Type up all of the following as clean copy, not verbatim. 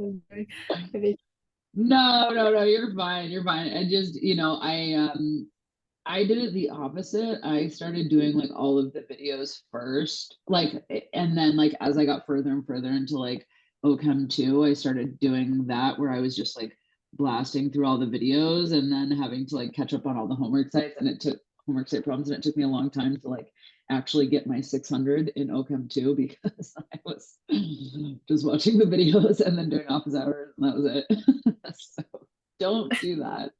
No, you're fine. You're fine. I just, I did it the opposite. I started doing like all of the videos first, like, and then like as I got further and further into like OChem 2, I started doing that where I was just like blasting through all the videos and then having to like catch up on all the homework sites. And it took homework site problems, and it took me a long time to like actually get my 600 in OChem 2 because I was just watching the videos and then doing office hours, and that was it. So don't do that.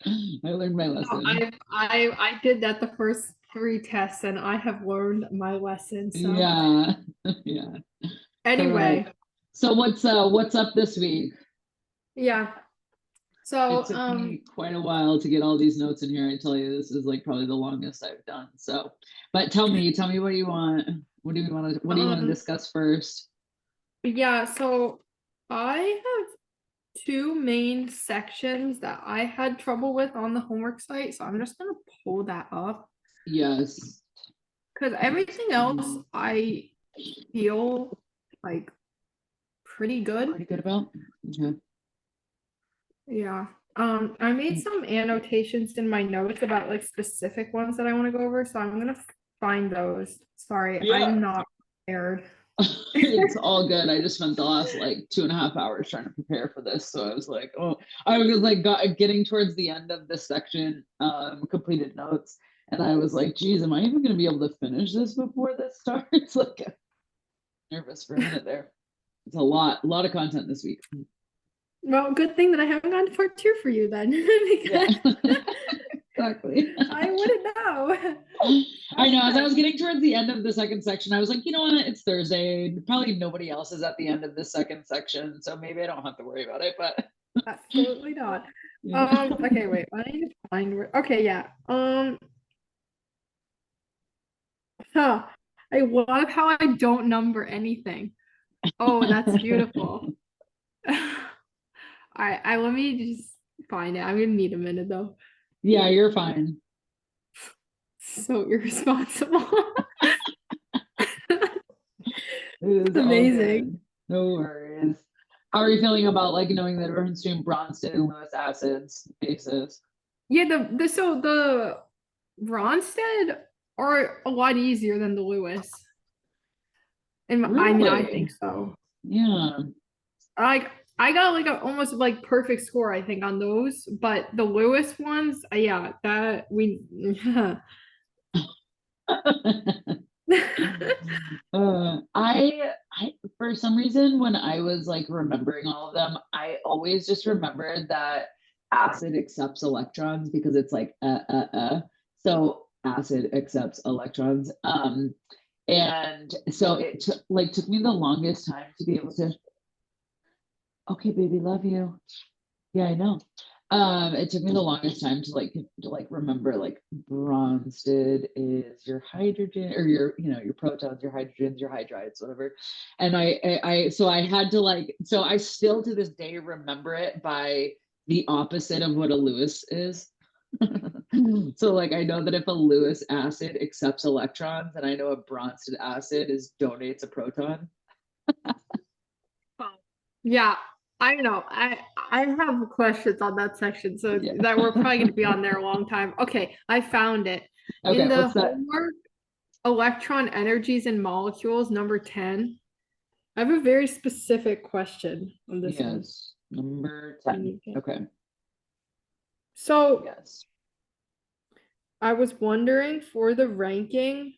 I learned my No, lesson. I did that the first three tests and I have learned my lesson. So Yeah. Yeah. All right. anyway, So what's up this week? yeah. It So took me quite a while to get all these notes in here. I tell you, this is like probably the longest I've done. So, but tell me what you want. What do you want to um discuss first? yeah, so I have two main sections that I had trouble with on the homework site. So I'm just gonna pull that up Yes. because everything else I feel like pretty good. Pretty good about. Okay. Yeah. I made some annotations in my notes about like specific ones that I want to go over, so I'm gonna find those. Sorry, Yeah. I'm not prepared. It's all good. I just spent the last like 2.5 hours trying to prepare for this. So I was like, oh, I was like getting towards the end of this section, completed notes. And I was like, geez, am I even going to be able to finish this before this starts? Like, I'm nervous for a minute there. It's a lot of content this week. Well, good thing that I haven't gone to part two for you then, Yeah, because exactly. I wouldn't know. I know, as I Okay. was getting towards the end of the second section, I was like, you know what? It's Thursday. Probably nobody else is at the end of the second section. So maybe I don't have to worry about it. But Absolutely not. yeah. Okay, wait, I need to find where okay, yeah. Huh. I love how I don't number anything. Oh, that's beautiful. All right, let me just find it. I'm gonna need a minute though. Yeah, you're fine. So irresponsible. It It's is all amazing. good. No worries. How are you feeling about like knowing the difference between Bronsted and Lewis acids, bases? Yeah, the Ronstead are a lot easier than the Lewis. And I mean, I Really? think so. Yeah. Like I got like a almost like perfect score, I think, on those. But the Lewis ones, yeah, that we I for some reason when I was like remembering all of them, I always just remembered that acid accepts electrons because it's like so acid accepts electrons. And so took me the longest time to be able to, okay, baby, love you. Yeah, I know. It took me the longest time to like remember like Bronsted is your hydrogen or your protons, your hydrogens, your hydrides, whatever. And so I had to like so I still to this day remember it by the opposite of what a Lewis is. So like I know that if a Lewis acid accepts electrons, and I know a Bronsted acid is donates a proton. yeah, I know. I have questions on that section, so Yeah. that we're probably going to be on there a long time. Okay, I found it in Okay, the what's that? homework. Electron energies and molecules, number 10. I have a very specific question on this one. Yes, number 10. Okay. So Yes. I was wondering for the ranking,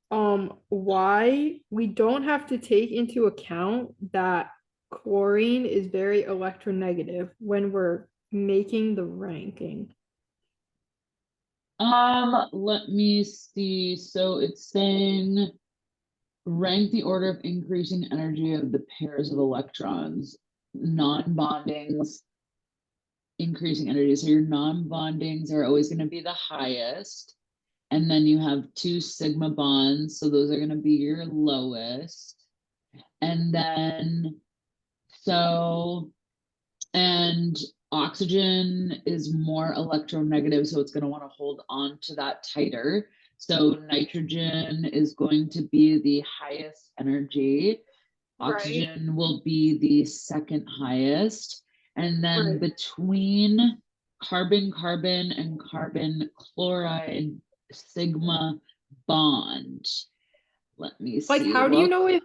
why we don't have to take into account that chlorine is very electronegative when we're making the ranking. Let me see. So it's saying rank the order of increasing energy of the pairs of electrons, non-bondings, increasing energy. So your non-bondings are always going to be the highest. And then you have two sigma bonds. So those are going to be your lowest. And then, so and oxygen is more electronegative, so it's going to want to hold on to that tighter. So nitrogen is going to be the highest energy, Right. Oxygen will be the second highest. And then Right. between carbon, carbon, and carbon chloride sigma bond. Let me Like, see. how do you Well, know if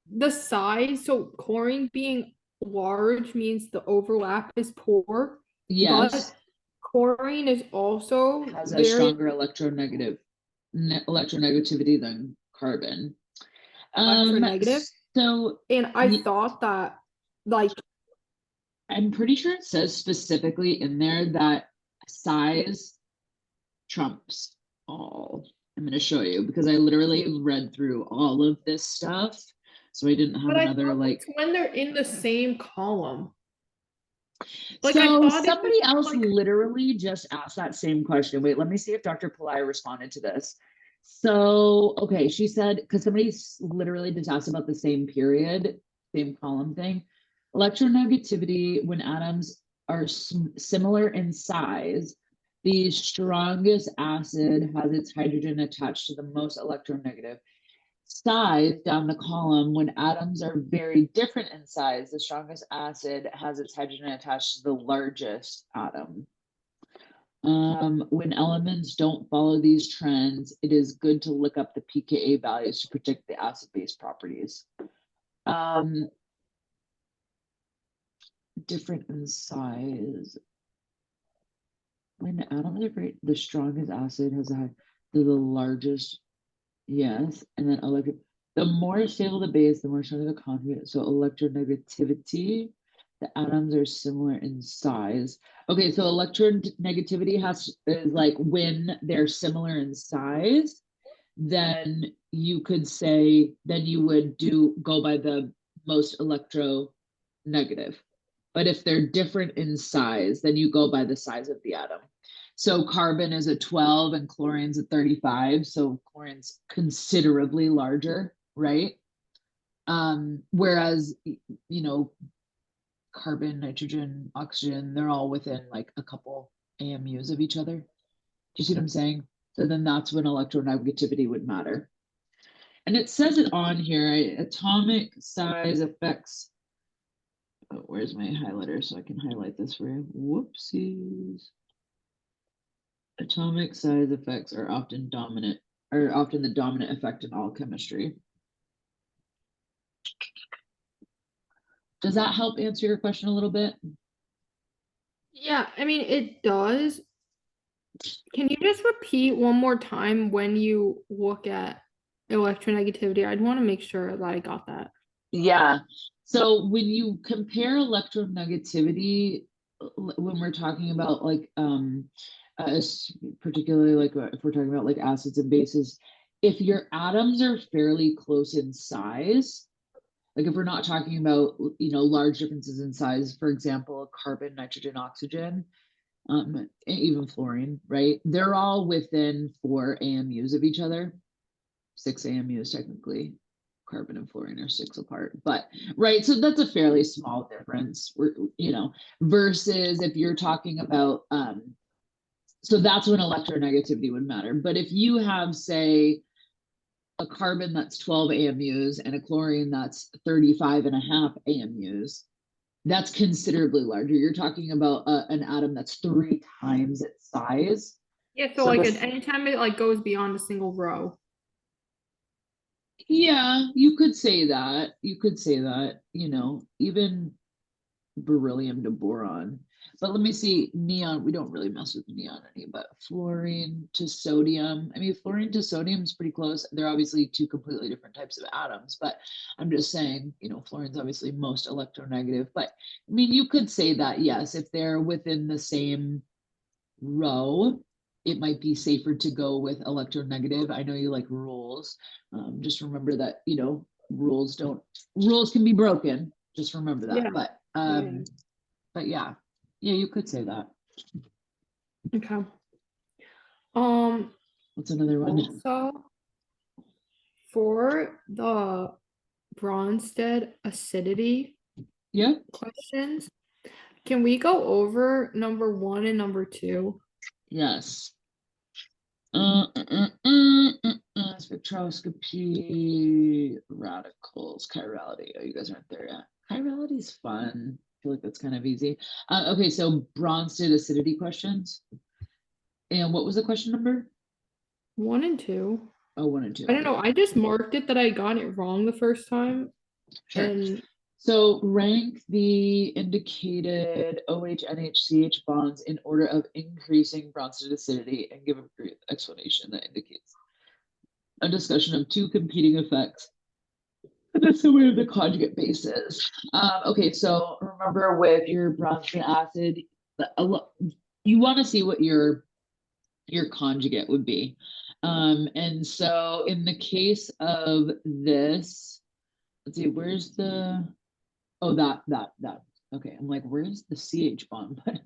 the size, so chlorine being large means the overlap is poor, yes, but chlorine is also has a very stronger electronegativity than carbon. electronegative. So And I thought that, like, I'm pretty sure it says specifically in there that size trumps all. I'm going to show you because I literally read through all of this stuff. So I didn't have but I another thought like. it's when they're in the same column. Like, I So thought it was somebody else like, literally just asked that same question. Wait, let me see if Dr. Pillai responded to this. So, okay, she said, because somebody literally just asked about the same period, same column thing. Electronegativity, when atoms are similar in size, the strongest acid has its hydrogen attached to the most electronegative. Size down the column, when atoms are very different in size, the strongest acid has its hydrogen attached to the largest atom. When elements don't follow these trends, it is good to look up the pKa values to predict the acid-base properties. Different in size. When atoms are very, the strongest acid has the largest. Yes, and then the more stable the base, the more stronger the conjugate. So electronegativity, the atoms are similar in size. Okay, so electronegativity is like when they're similar in size, then you could say, then you would go by the most electronegative. But if they're different in size, then you go by the size of the atom. So carbon is a 12 and chlorine's a 35. So chlorine's considerably larger, right? Whereas, carbon, nitrogen, oxygen, they're all within like a couple AMUs of each other. Do you see what I'm saying? So then that's when electronegativity would matter. And it says it on here, atomic size affects. Oh, where's my highlighter so I can highlight this for you? Whoopsies. Atomic size effects are often the dominant effect in all chemistry. Does that help answer your question a little bit? yeah, I mean, it does. Can you just repeat one more time when you look at electronegativity? I'd want to make sure that I got that. Yeah. So when you compare electronegativity, when we're talking about like particularly like if we're talking about like acids and bases, if your atoms are fairly close in size, like if we're not talking about large differences in size, for example, carbon, nitrogen, oxygen, even fluorine, right? They're all within 4 AMUs of each other, 6 AMUs technically. Carbon and fluorine are 6 apart, but right. So that's a fairly small difference, versus if you're talking about, so that's when electronegativity would matter. But if you have, say, a carbon that's 12 AMUs and a chlorine that's 35 and a half AMUs, that's considerably larger. You're talking about an atom that's 3 times its size. Yeah, so So like anytime it like goes beyond a single row. yeah, you could say that. You could say that, even beryllium to boron. But let me see, neon, we don't really mess with neon any, but fluorine to sodium. I mean, fluorine to sodium is pretty close. They're obviously 2 completely different types of atoms, but I'm just saying, fluorine's obviously most electronegative. But I mean, you could say that, yes, if they're within the same row, it might be safer to go with electronegative. I know you like rules. Just remember that, rules can be broken. Just remember that. Yeah. But yeah, you could say that. Okay. What's another one? Also, for the Bronsted acidity Yeah. questions, can we go over number 1 and number 2? Yes. Spectroscopy, radicals, chirality. Oh, you guys aren't there yet. Chirality is fun. I feel like that's kind of easy. Okay, so Bronsted acidity questions. And what was the question number? 1 and 2. Oh, 1 and 2. I don't know. Okay, I just marked it that I got it wrong the first time. sure. And So rank the indicated OH, NH, CH bonds in order of increasing Bronsted acidity and give a brief explanation that indicates a discussion of two competing effects. That's the way of the conjugate bases. Okay, so remember with your Bronsted acid, you want to see what your conjugate would be. And so in the case of this, let's see, where's the, oh, that. Okay, I'm like, where's the CH bond? But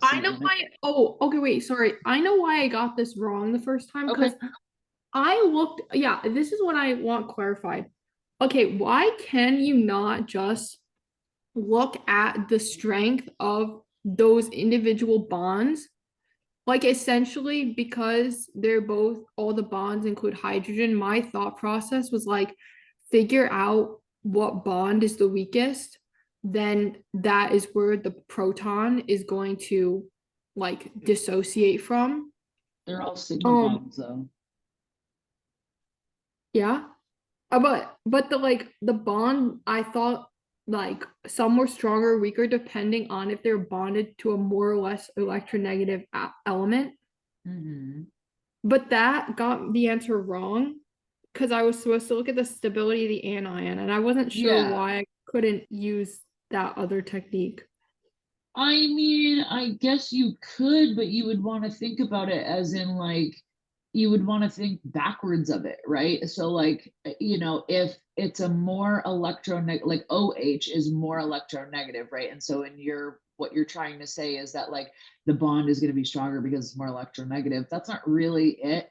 I know why. Oh, okay, wait, sorry. I know why I got this wrong the first time because Okay. I looked, yeah, this is what I want clarified. Okay, why can you not just look at the strength of those individual bonds? Like essentially, because they're both, all the bonds include hydrogen, my thought process was like, figure out what bond is the weakest, then that is where the proton is going to like dissociate from. They're all sigma Um, bonds though. yeah. But the like the bond, I thought like some were stronger or weaker depending on if they're bonded to a more or less electronegative element. Mhm. But that got the answer wrong because I was supposed to look at the stability of the anion and I wasn't sure Yeah. why I couldn't use that other technique. I mean, I guess you could, but you would want to think about it as in like you would want to think backwards of it, right? So like, if it's a more electronegative, like OH is more electronegative, right? And so in your what you're trying to say is that like the bond is going to be stronger because it's more electronegative. That's not really it.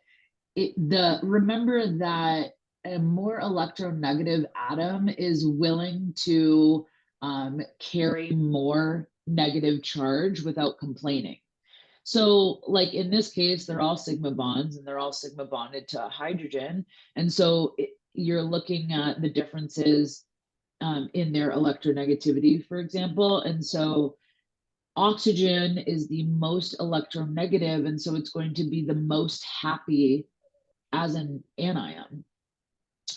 Remember that a more electronegative atom is willing to carry more negative charge without complaining. So, like in this case, they're all sigma bonds and they're all sigma bonded to hydrogen. And so you're looking at the differences in their electronegativity, for example. And so oxygen is the most electronegative. And so it's going to be the most happy as an anion,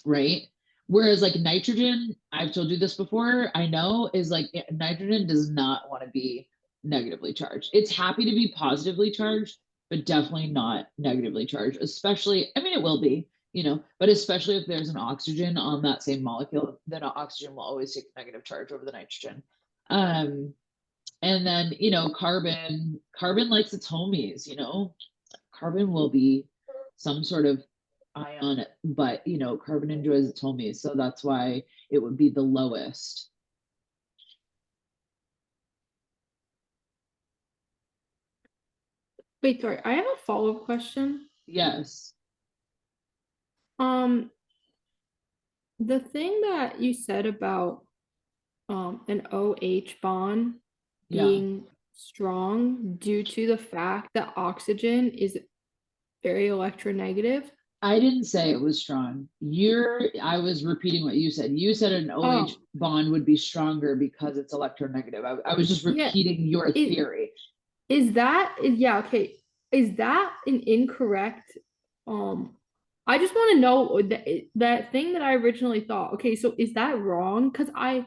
right? Whereas like nitrogen, I've told you this before, I know is like nitrogen does not want to be negatively charged. It's happy to be positively charged, but definitely not negatively charged, especially, I mean, it will be, but especially if there's an oxygen on that same molecule, then oxygen will always take the negative charge over the nitrogen. Um, and then, carbon likes its homies, carbon will be some sort of ion, but carbon enjoys its homies, so that's why it would be the lowest. Wait, sorry, I have a follow-up question. Yes. Um, the thing that you said about an OH bond Yeah. being strong due to the fact that oxygen is very electronegative. I didn't say it was strong. I was repeating what you said. You said an OH Oh, bond would be stronger because it's electronegative. I was just yeah. repeating your It theory. yeah, okay. Is that an incorrect? I just want to know that thing that I originally thought. Okay, so is that wrong? Because I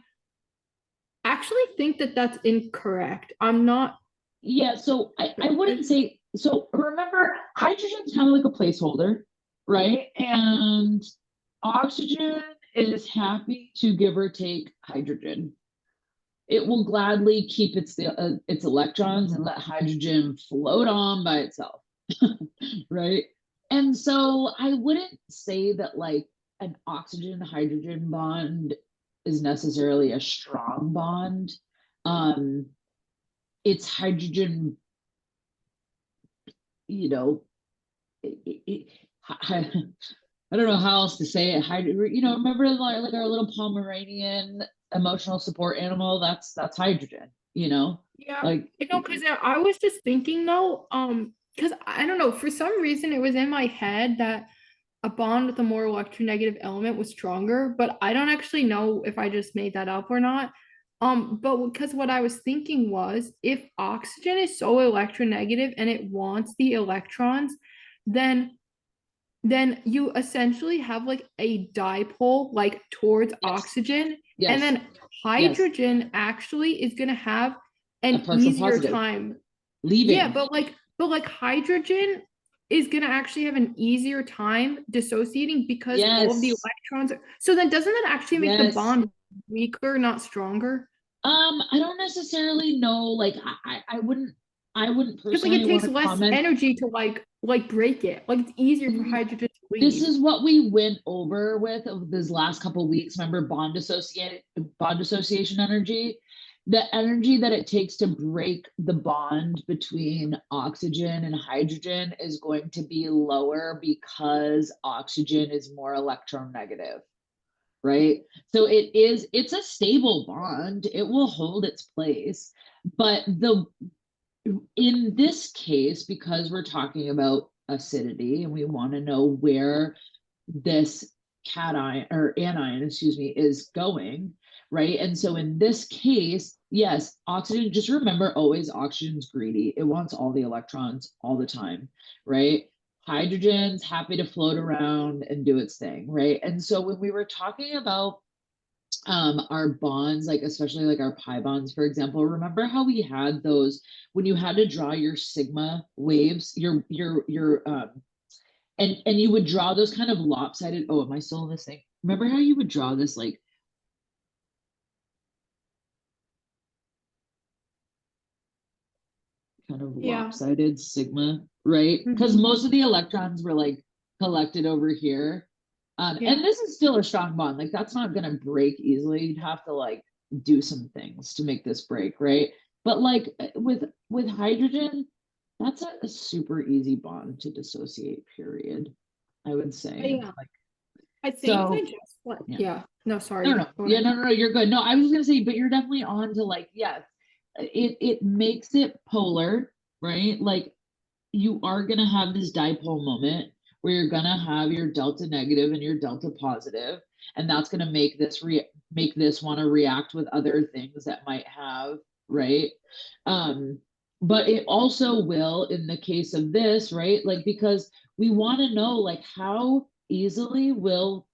actually think that that's incorrect. I'm not. Yeah, so I wouldn't say so. Remember, hydrogen's kind of like a placeholder, right? And oxygen is happy to give or take hydrogen. It will gladly keep its electrons and let hydrogen float on by itself, right? And so I wouldn't say that like an oxygen hydrogen bond is necessarily a strong bond. Um, it's hydrogen, you know, I, I don't know how else to say it. Remember like our little Pomeranian emotional support animal? That's hydrogen. Yeah, Like because I was just thinking though. because I don't know, for some reason it was in my head that a bond with a more electronegative element was stronger, but I don't actually know if I just made that up or not. But because what I was thinking was if oxygen is so electronegative and it wants the electrons, then you essentially have like a dipole like towards Yes, oxygen, and yes, then yes. hydrogen actually is going to have A an partial easier positive time. Yeah, leaving. but like hydrogen is going to actually have an easier time dissociating because all of the Yes, electrons are, so then doesn't that actually make the yes. bond weaker, not stronger? I don't necessarily know. Like, I wouldn't Because like personally it want takes to less comment. energy to like break it. Like it's easier for Mm, hydrogen to This leave. is what we went over with of this last couple weeks. Remember bond association energy? The energy that it takes to break the bond between oxygen and hydrogen is going to be lower because oxygen is more electronegative, right? So it's a stable bond. It will hold its place. But the in this case, because we're talking about acidity and we want to know where this cation or anion, excuse me, is going, right? And so in this case, yes, oxygen, just remember always oxygen's greedy. It wants all the electrons all the time, right? Hydrogen's happy to float around and do its thing, right? And so when we were talking about our bonds, like especially like our pi bonds, for example, remember how we had those when you had to draw your sigma waves, your and you would draw those kind of lopsided. Oh, am I still in this thing? Remember how you would draw this like kind of Yeah. lopsided sigma, right? Because Mhm. most of the electrons were like collected over here. Yeah. And this is still a strong bond. Like that's not gonna break easily. You'd have to like do some things to make this break, right? But like with hydrogen, that's a super easy bond to dissociate, period. I would say. Yeah. I think I So just went, yeah. yeah. No, No, sorry. no, Go yeah, ahead. no, you're good. No, I was gonna say, but you're definitely on to like, yes, it makes it polar, right? Like you are going to have this dipole moment where you're going to have your delta negative and your delta positive, and that's going to make this want to react with other things that might have, right? um but it also will in the case of this, right? Like because we want to know like how easily will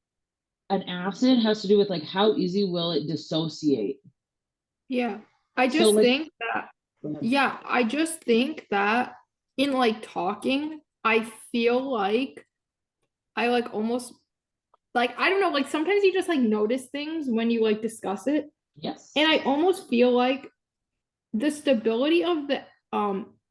an acid has to do with like how easy will it dissociate. Yeah. I So just like think that, go ahead. yeah, I just think that in like talking, I feel like I like almost like, I don't know, like sometimes you just like notice things when you like discuss it. And Yes, I almost feel like the stability of the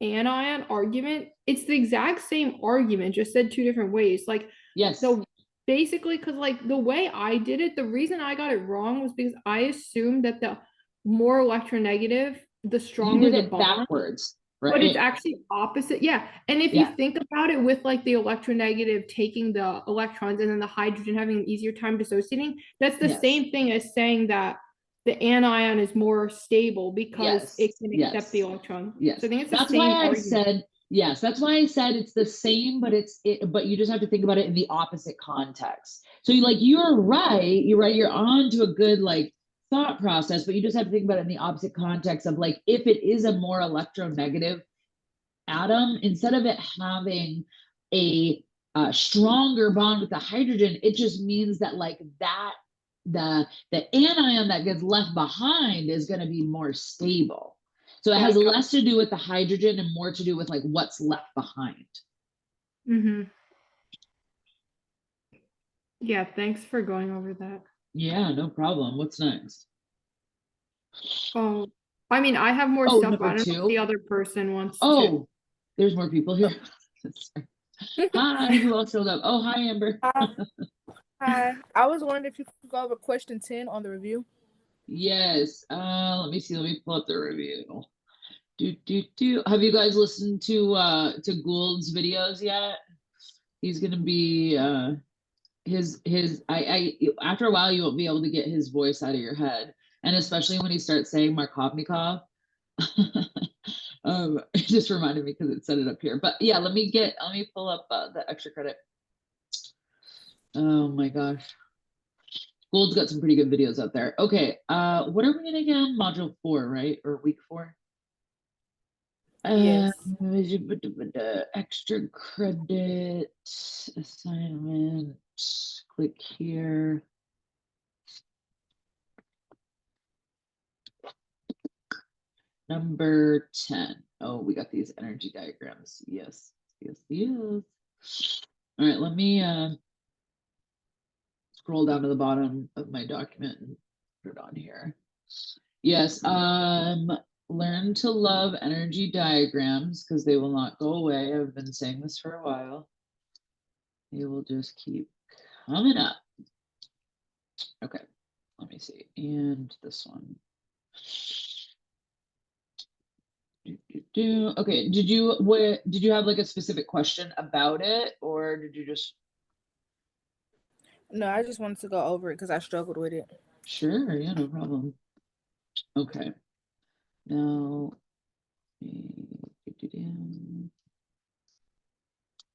anion argument, it's the exact same argument, just said two different ways. Like yes, the basically because like the way I did it, the reason I got it wrong was because I assumed that the more electronegative, the you stronger did the it bond. backwards, But it's right? actually opposite. Yeah. And if you Yeah. think about it with like the electronegative taking the electrons and then the hydrogen having an easier time dissociating, that's the Yes. same thing as saying that the anion is more stable because Yes. it can accept the Yes. electron. So Yes. I think it's the That's why same I argument. said yes. That's why I said it's the same, but but you just have to think about it in the opposite context. So you like you're right. You're right. You're on to a good like thought process, but you just have to think about it in the opposite context of like if it is a more electronegative atom, instead of it having a, stronger bond with the hydrogen, it just means that like that the anion that gets left behind is going to be more stable. So it Yeah. has less to do with the hydrogen and more to do with like what's left behind. Mm-hmm. Yeah. Thanks for going over that. Yeah, no problem. What's next? Oh, I mean, I have more Oh, stuff. I number don't know if the two. other person wants to. Oh, there's more people here. Hi, who else showed up? Oh, hi, Amber. Hi. Hi. I was wondering if you could go over question 10 on the review. Yes. Let me see. Let me pull up the review. Do. Have you guys listened to Gould's videos yet? He's gonna be his I after a while you won't be able to get his voice out of your head. And especially when he starts saying Markovnikov. It just reminded me because it set it up here. But yeah, let me pull up the extra credit. Oh my gosh. Gold's got some pretty good videos out there. Okay, what are we in again? Module 4, right? Or week 4? Yes. Extra credit assignment. Click here. Number 10. Oh, we got these energy diagrams. Yes, yes, yes. All right, let me scroll down to the bottom of my document and put it on here. Yes, learn to love energy diagrams because they will not go away. I've been saying this for a while. They will just keep coming up. Okay, let me see. And this one. Okay, did you have like a specific question about it, or did you just? No, I just wanted to go over it because I struggled with it. Sure, yeah, no problem. Okay, now, now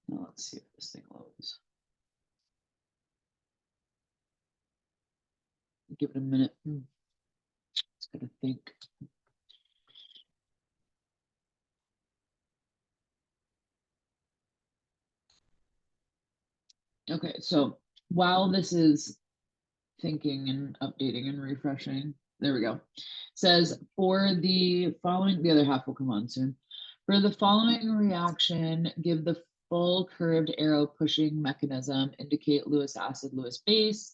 let's see if this thing loads. Give it a minute. It's gotta think. Okay, so while this is thinking and updating and refreshing, there we go. Says for the following, the other half will come on soon. For the following reaction, give the full curved arrow pushing mechanism, indicate Lewis acid, Lewis base,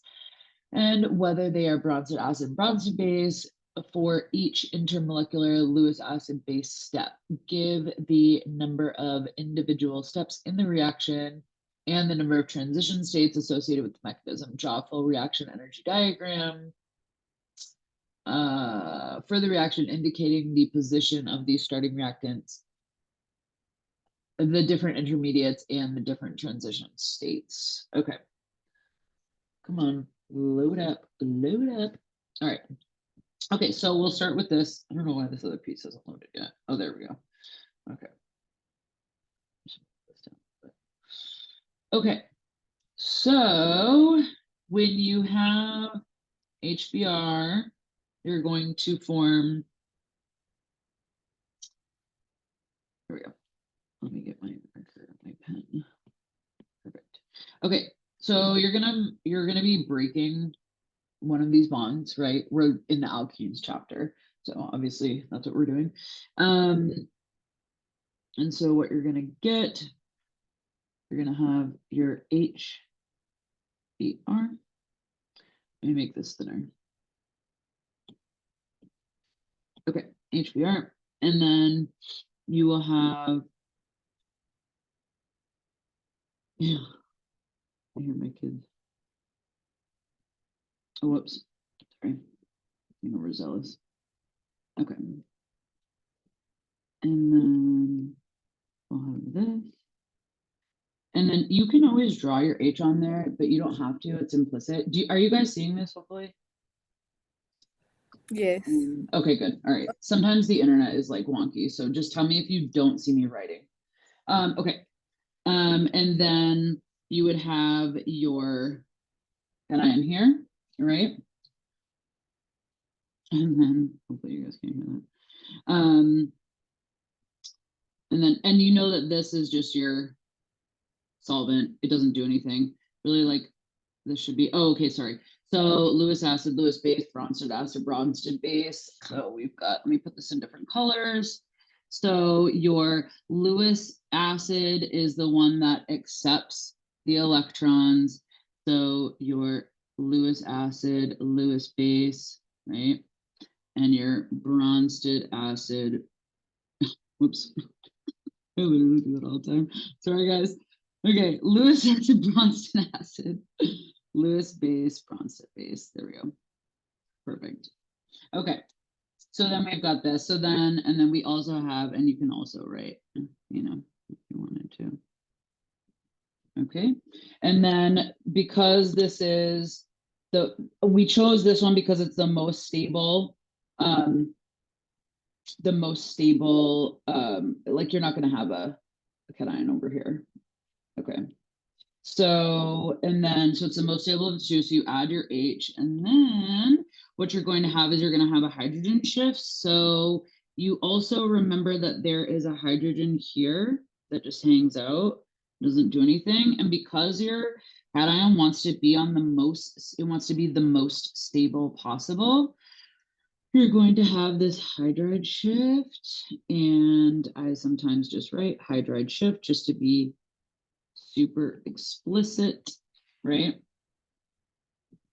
and whether they are Bronsted acid, Bronsted base for each intermolecular Lewis acid base step. Give the number of individual steps in the reaction and the number of transition states associated with the mechanism. Draw a full reaction energy diagram for the reaction indicating the position of these starting reactants, the different intermediates, and the different transition states. Okay. Come on, load up, load up. All right. Okay, so we'll start with this. I don't know why this other piece hasn't loaded yet. Oh, there we go. Okay. Okay, so when you have HBr, you're going to form, here we go. Let me get my marker, my pen. Perfect. Okay, so you're gonna be breaking one of these bonds, right? We're in the alkenes chapter, so obviously that's what we're doing. And so what you're gonna get, you're gonna have your HBr. Let me make this thinner. Okay, HBr, and then you will have, yeah, I hear my kids. Oh, whoops, sorry, I'm overzealous. Okay, and then we'll have this. And then you can always draw your H on there, but you don't have to, it's implicit. Are you guys seeing this hopefully? Yes. Okay, good. All right. Sometimes the internet is like wonky, so just tell me if you don't see me writing. Okay. And then you would have your anion here, right? And then hopefully you guys can hear that. And you know that this is just your solvent. It doesn't do anything. Really, like this should be, oh, okay, sorry. So Lewis acid, Lewis base, Bronsted acid, Bronsted base. So we've got, let me put this in different colors. So your Lewis acid is the one that accepts the electrons. So your Lewis acid, Lewis base, right? And your Bronsted acid, whoops, I literally do that all the time. Sorry, guys. Okay, Lewis acid, Bronsted acid, Lewis base, Bronsted base. There we go. Perfect. Okay, so then we've got this. So then, and then we also have, and you can also write, you know, if you wanted to. Okay, and then because this is we chose this one because it's the most stable the most stable, like you're not going to have a cation over here. Okay. So, and then, so it's the most stable of the two. So you add your H, and then what you're going to have is you're going to have a hydrogen shift. So you also remember that there is a hydrogen here that just hangs out, doesn't do anything. And because your cation wants to be on the most, it wants to be the most stable possible, you're going to have this hydride shift. And I sometimes just write hydride shift just to be super explicit, right?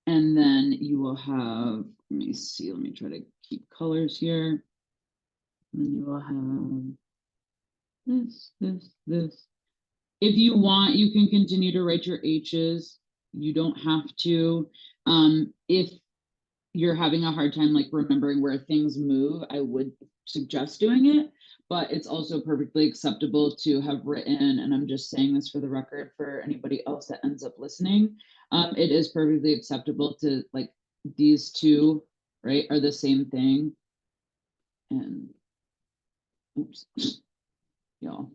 And then you will have, let me see, let me try to keep colors here. And then you will have this. If you want, you can continue to write your H's. You don't have to. If you're having a hard time like remembering where things move, I would suggest doing it, but it's also perfectly acceptable to have written, and I'm just saying this for the record for anybody else that ends up listening, it is perfectly acceptable to like these two, right, are the same thing. And oops, y'all.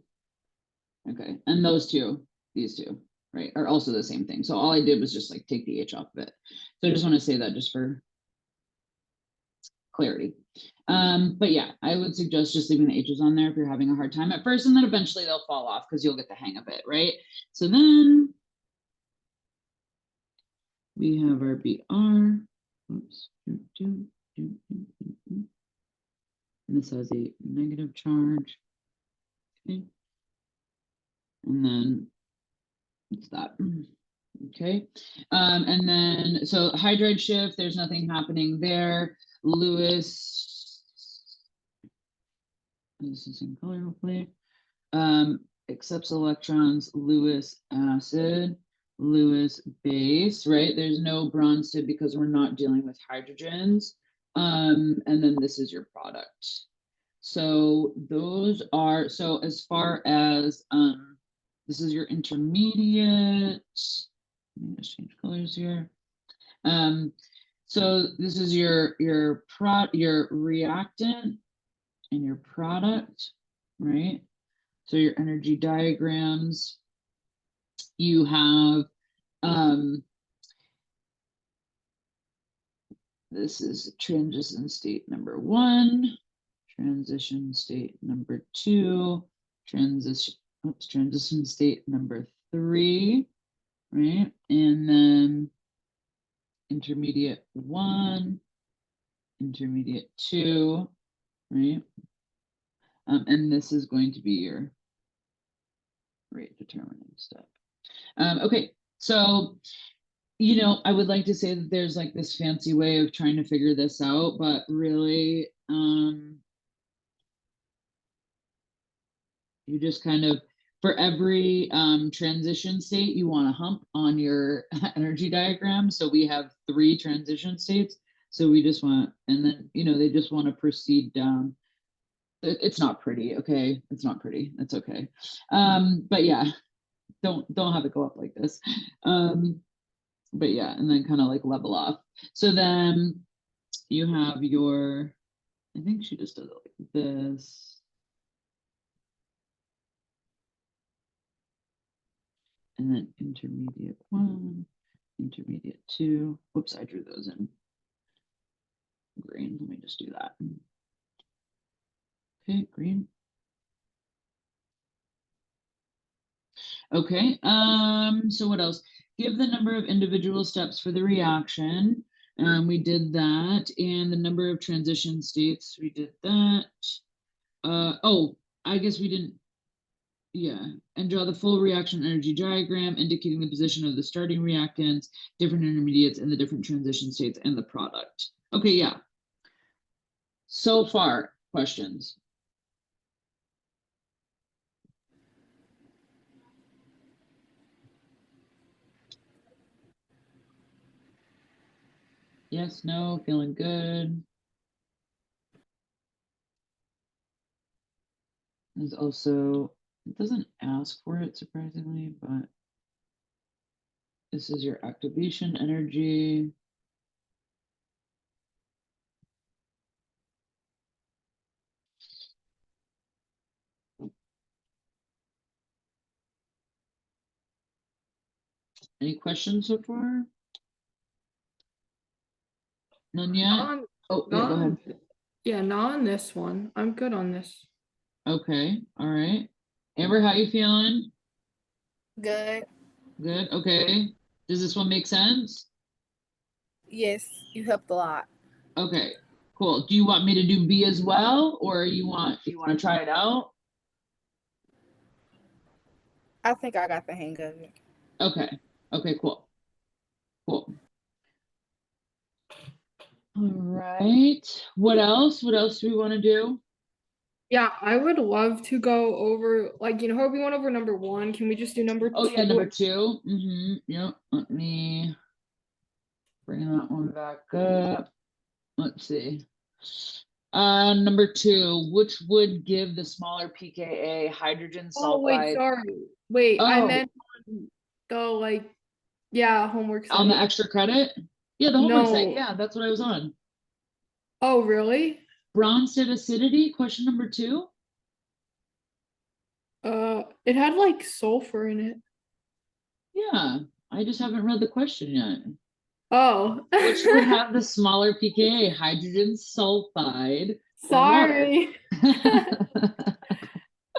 Okay, and those two, these two, right, are also the same thing. So all I did was just like take the H off of it. So I just want to say that just for clarity. But yeah, I would suggest just leaving the H's on there if you're having a hard time at first, and then eventually they'll fall off because you'll get the hang of it, right? So then we have our BR. Oops. And this has a negative charge. Okay. And then it's that. Okay. And then, so hydride shift, there's nothing happening there. Lewis, this is in color, hopefully. Accepts electrons, Lewis acid, Lewis base, right? There's no bronze tip because we're not dealing with hydrogens. And then this is your product. So those are, so as far as, this is your intermediate. Let me just change colors here. So this is your reactant and your product, right? So your energy diagrams, you have, this is transition state number 1, transition state number 2, transition state number 3, right? And then intermediate 1, intermediate 2, right? And this is going to be your rate determining step. Okay, so, you know, I would like to say that there's like this fancy way of trying to figure this out, but really, you just kind of, for every transition state, you want a hump on your energy diagram. So we have 3 transition states. So we just want, and then, you know, they just want to proceed down. It's not pretty, okay? It's not pretty, it's okay. But yeah, don't have it go up like this. But yeah, and then kind of like level off. So then you have your, I think she just does it like this. And then intermediate 1, intermediate 2. Whoops, I drew those in green. Let me just do that. Okay, green. Okay, so what else? Give the number of individual steps for the reaction. We did that. And the number of transition states, we did that. Oh, I guess we didn't. Yeah, and draw the full reaction energy diagram indicating the position of the starting reactants, different intermediates, and the different transition states and the product. Okay, yeah. So far, questions? Yes, no, feeling good. There's also, it doesn't ask for it surprisingly, but this is your activation energy. Any questions so far? None yet? Not, Oh, yeah, go ahead. yeah, not on this one. I'm good on this. Okay, all right. Amber, how you feeling? Good. Good, okay. Does this one make sense? Yes, you helped a lot. Okay, cool. Do you want me to do B as well, or you want to try it out? I think I got the hang of it. Okay, okay, cool. Cool. All right. What else? What else do we want to do? Yeah, I would love to go over, like, how we went over number one. Can we just do number Oh yeah, two? number two. Mm-hmm. Yep. Let me bring that one back up. Let's see. Number two, which would give the smaller pKa hydrogen Oh, wait, sulfide? sorry. Wait, I Oh, meant the, like, yeah, homework on the site. extra credit? Yeah, the homework site. No. Yeah, that's what I was on. Oh, really? Bronze acidity, question number two. It had like sulfur in it. Yeah, I just haven't read the question yet. Oh. Which would have the smaller pKa, hydrogen sulfide or water? Sorry.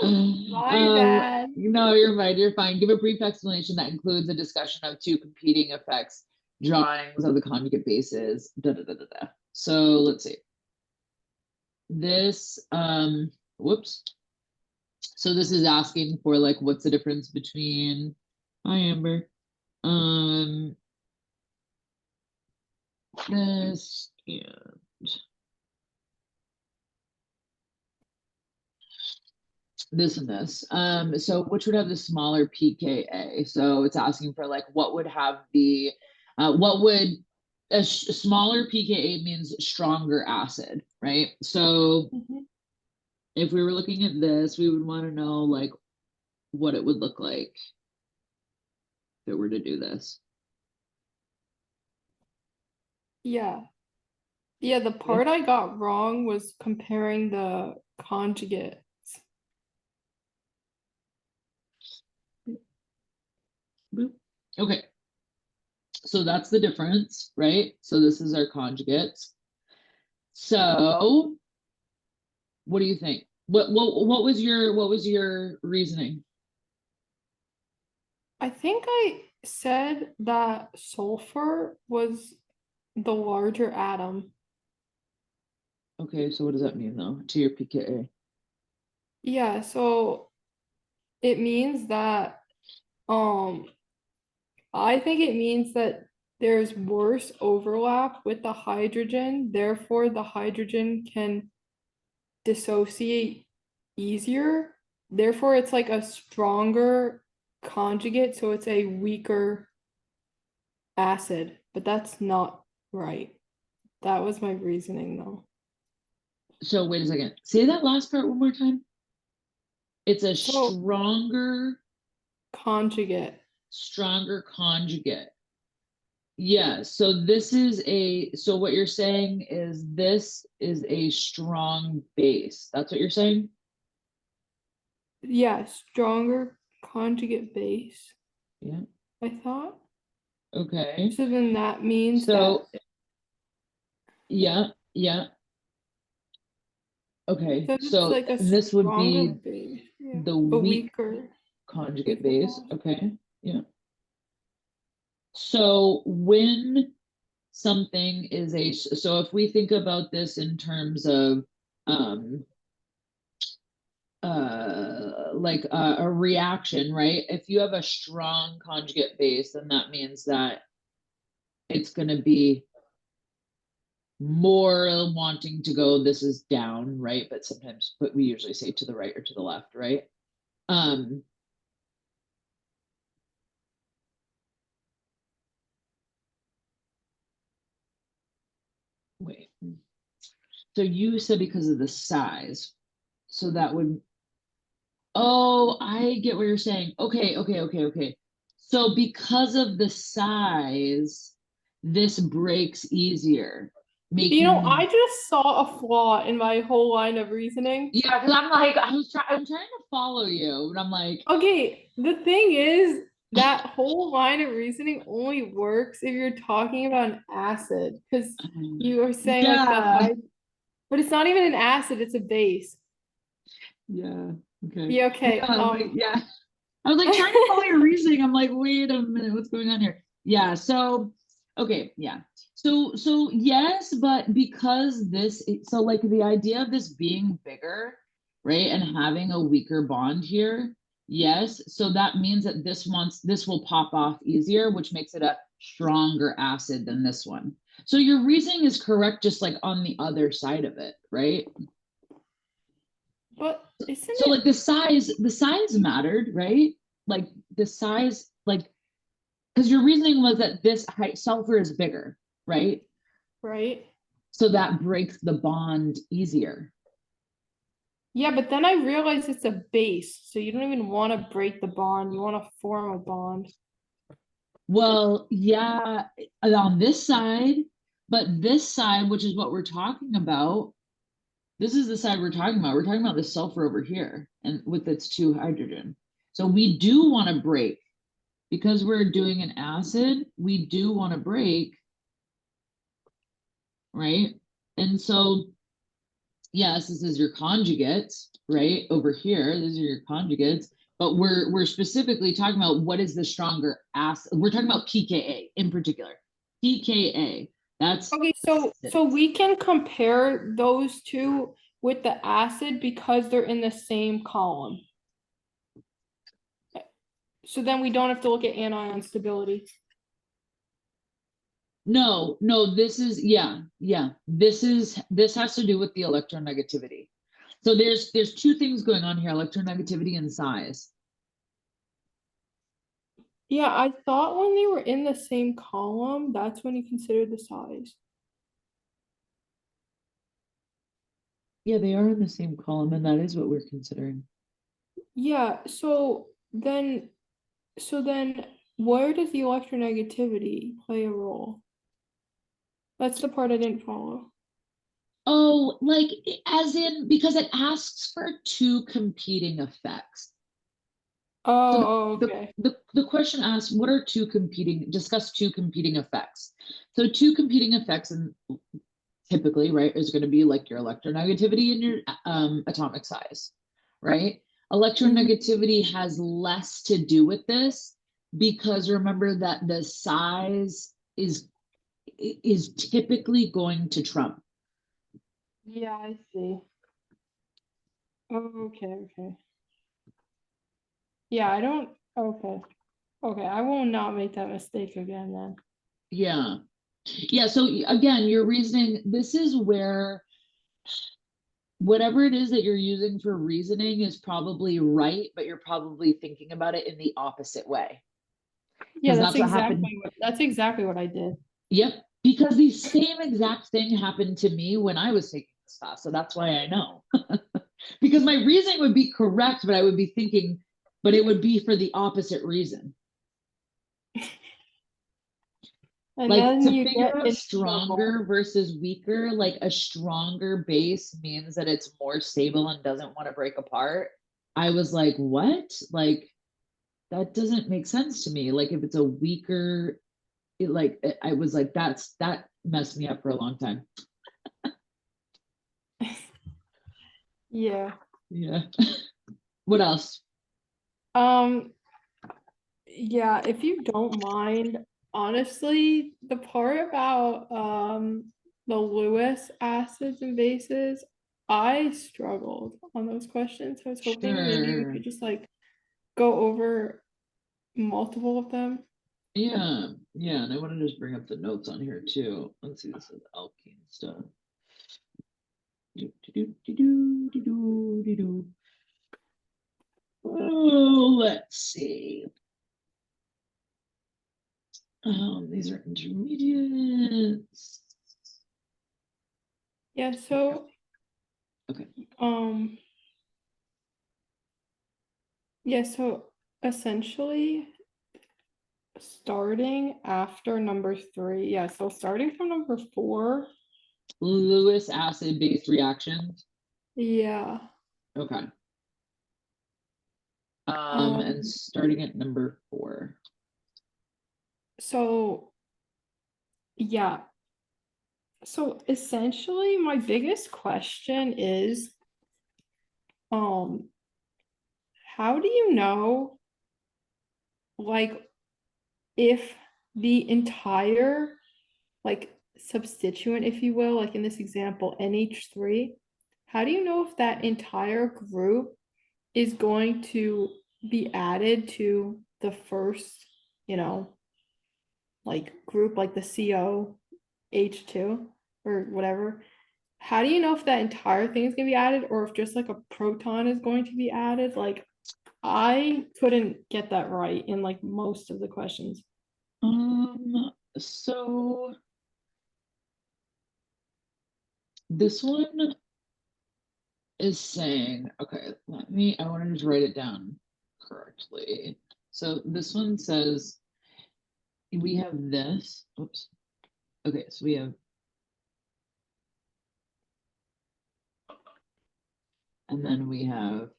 My bad. No, you're fine. You're fine. Give a brief explanation that includes a discussion of two competing effects, drawings of the conjugate bases. Da, da, da, da, da. So let's see. This, whoops. So this is asking for like, what's the difference between, hi Amber, this and this and this. So which would have the smaller pKa? So it's asking for like what would have the what would a smaller pKa means stronger acid, right? So Mhm. if we were looking at this, we would want to know like what it would look like if it were to do this. Yeah. Yeah, the part I got wrong was comparing the conjugates. Boop. Okay. So that's the difference, right? So this is our conjugates. So what do you think? What was your reasoning? I think I said that sulfur was the larger atom. Okay, so what does that mean though to your pKa? Yeah, so it means that um I think it means that there's worse overlap with the hydrogen, therefore the hydrogen can dissociate easier. Therefore, it's like a stronger conjugate, so it's a weaker acid, but that's not right. That was my reasoning though. So wait a second. Say that last part one more time. It's a So conjugate. stronger conjugate. Yeah, so this is so what you're saying is this is a strong base. That's what you're saying? Yeah, stronger conjugate base, Yeah. I thought. Okay. So then that means So that yeah, yeah. Okay. so it's So like a this would stronger be base, yeah, the but weak weaker. conjugate Weaker base. bond. Okay. Yeah. So when something is so if we think about this in terms of um like a reaction, right? If you have a strong conjugate base, then that means that it's going to be more wanting to go this is down, right? But sometimes but we usually say to the right or to the left, right? um Wait, so you said because of the size, so that would, oh, I get what you're saying. Okay, okay, okay, okay. So because of the size, this breaks easier, I making, just saw a flaw in my whole line of reasoning. yeah, because I'm like, I'm trying to follow you, but I'm like, Okay, the thing is, that whole line of reasoning only works if you're talking about an acid, because you are saying like Yeah. but it's not even an acid, it's a base. Yeah. Okay. Yeah, okay. Yeah, yeah. I was like trying to follow your reasoning. I'm like, wait a minute, what's going on here? Yeah. So, okay. Yeah. So yes, but because so like the idea of this being bigger, right, and having a weaker bond here, yes. So that means that this will pop off easier, which makes it a stronger acid than this one. So your reasoning is correct, just like on the other side of it, right? But isn't So it like the size mattered, right? Like the size, like, because your reasoning was that this height sulfur is bigger, right? right? So that breaks the bond easier. Yeah, but then I realized it's a base, so you don't even want to break the bond, you want to form a bond. Well, yeah, on this side, but this side, which is what we're talking about, this is the side we're talking about. We're talking about the sulfur over here and with its two hydrogen. So we do want to break because we're doing an acid, we do want to break, right? And so, yes, this is your conjugates, right? Over here, these are your conjugates, but we're specifically talking about what is the stronger acid. We're talking about pKa in particular. pKa, that's Okay, so we can compare those two with the acid because they're in the same column. So then we don't have to look at anion stability. no, this is, yeah, this has to do with the electronegativity. So there's two things going on here, electronegativity and size. Yeah, I thought when they were in the same column, that's when you consider the size. Yeah, they are in the same column, and that is what we're considering. Yeah, so then where does the electronegativity play a role? That's the part I didn't follow. Oh, like as in because it asks for two competing effects. So Oh, okay. the question asks, what are discuss two competing effects. So two competing effects, and typically, right, is going to be like your electronegativity and your atomic size, right? Electronegativity has less to do with this because remember that the size is typically going to trump. Yeah, I see. Okay. Yeah, I don't, okay. Okay, I will not make that mistake again then. Yeah. Yeah. So again, your reasoning, this is where whatever it is that you're using for reasoning is probably right, but you're probably thinking about it in the opposite way. Yeah, Because that's what happened. that's exactly what I did. Yep. Because the same exact thing happened to me when I was taking this class. So that's why I know. Because my reasoning would be correct, but I would be thinking, but it would be for the opposite reason. And Like then to you figure get out in trouble. stronger versus weaker, like a stronger base means that it's more stable and doesn't want to break apart. I was like, what? Like, that doesn't make sense to me. Like, if it's a weaker, I was like, that messed me up for a long time. Yeah. Yeah. What else? Yeah, if you don't mind, honestly, the part about the Lewis acids and bases, I struggled on those questions. I was hoping maybe we Sure. could just like go over multiple of them. Yeah. Yeah. And I want to just bring up the notes on here too. Let's see, this is alkene stuff. Oh, let's see. These are intermediates. Yeah, so Okay. Yeah, so essentially starting after number 3, yeah, so starting from number 4, Lewis acid-based reactions. yeah. Okay. And starting at number 4. So, yeah. So essentially, my biggest question is, how do you know, like, if the entire, like, substituent, if you will, like in this example, NH3, how do you know if that entire group is going to be added to the first, like group, like the COH2 or whatever? How do you know if that entire thing is going to be added or if just like a proton is going to be added? Like, I couldn't get that right in like most of the questions. So this one is saying, okay, I want to just write it down correctly. So this one says we have this, oops. Okay, so we have, and then we have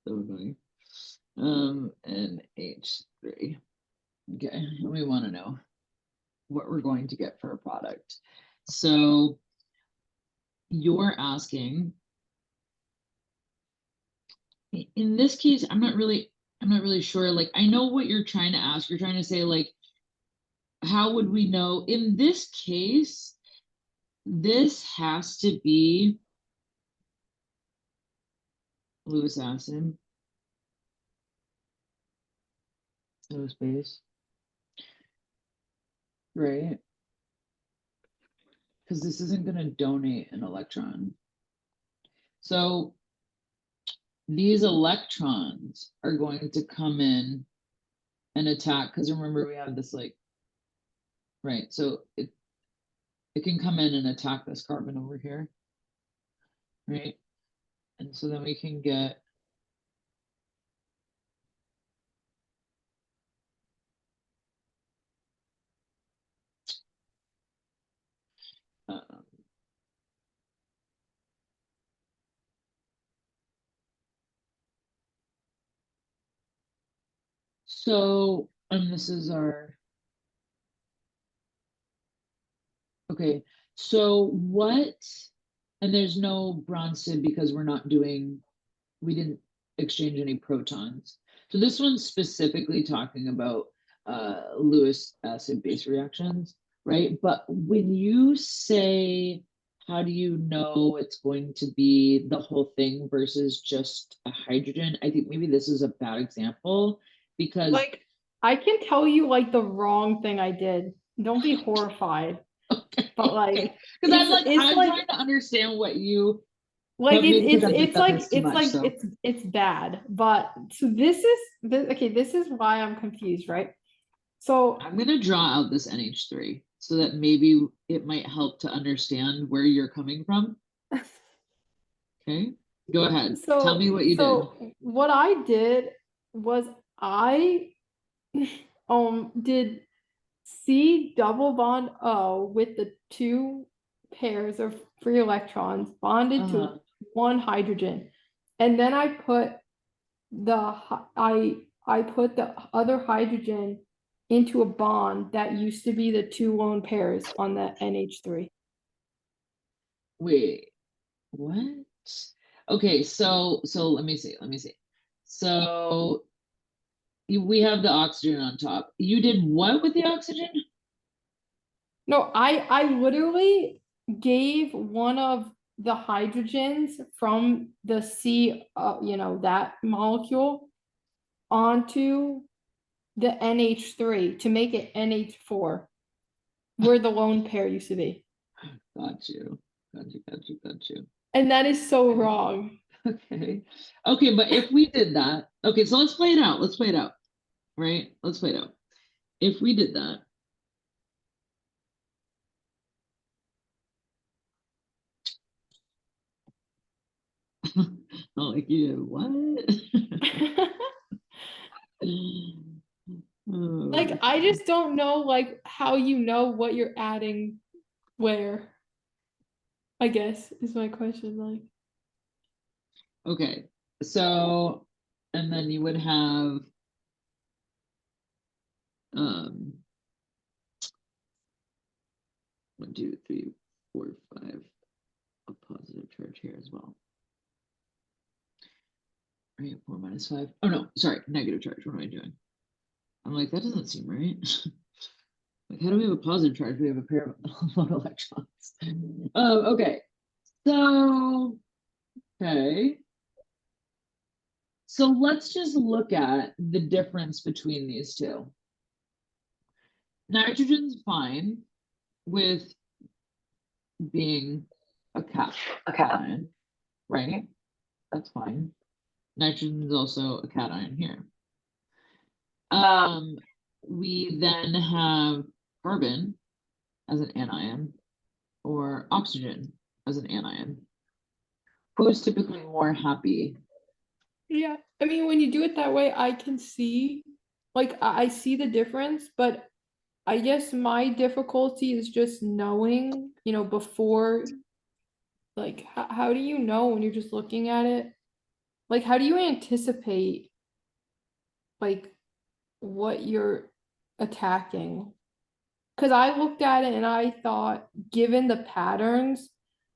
so annoying. And H3. Okay, we want to know what we're going to get for a product. So you're asking, in this case, I'm not really sure. Like, I know what you're trying to ask. You're trying to say, like, how would we know? In this case, this has to be Lewis acid, Lewis base, right? Because this isn't going to donate an electron. So these electrons are going to come in and attack, because remember we have this, like, right, so it can come in and attack this carbon over here, right? And so then we can get so, and this is our, okay, so what, and there's no Bronsted because we didn't exchange any protons. So this one's specifically talking about Lewis acid base reactions, right? But when you say, how do you know it's going to be the whole thing versus just a hydrogen? I think maybe this is a bad example because Like, I can tell you like the wrong thing I did. Don't be horrified. okay, But like, because it's I'm like, trying to understand what you like but maybe because I've it's done like this too much, so. it's bad. But so this is why I'm confused, right? So I'm gonna draw out this NH3 so that maybe it might help to understand where you're coming from. Okay, go ahead. Tell me what you did. what I did was I did C double bond O with the 2 pairs of free electrons bonded to one hydrogen, and then I put I put the other hydrogen into a bond that used to be the 2 lone pairs on the NH3. Wait, what? Okay, so let me see. So we have the oxygen on top. You did what with the oxygen? No, I literally gave one of the hydrogens from the C, that molecule onto the NH3 to make it NH4, where the lone pair used to be. Got you. And that is so wrong. Okay. Okay, but if we did that, okay, so let's play it out. Right? Let's play it out. If we did that, oh, like you did what? Like, I just don't know, like, how you know what you're adding where. I guess is my question. Like, Okay, so, and then you would have, um, 1, 2, 3, 4, 5, a positive charge here as well. Right, 4 minus 5. Oh no, sorry, negative charge. What am I doing? I'm like, that doesn't seem right. Like, how do we have a positive charge? We have a pair of electrons. Okay, so, okay. So let's just look at the difference between these two. Nitrogen's fine with being a cation, right? That's fine. Nitrogen is also a cation here. We then have carbon as an anion or oxygen as an anion. Who's typically more happy? yeah, I mean, when you do it that way, I can see, like, I see the difference, but I guess my difficulty is just knowing, before, like, how do you know when you're just looking at it? Like, how do you anticipate, like, what you're attacking? Because I looked at it and I thought, given the patterns,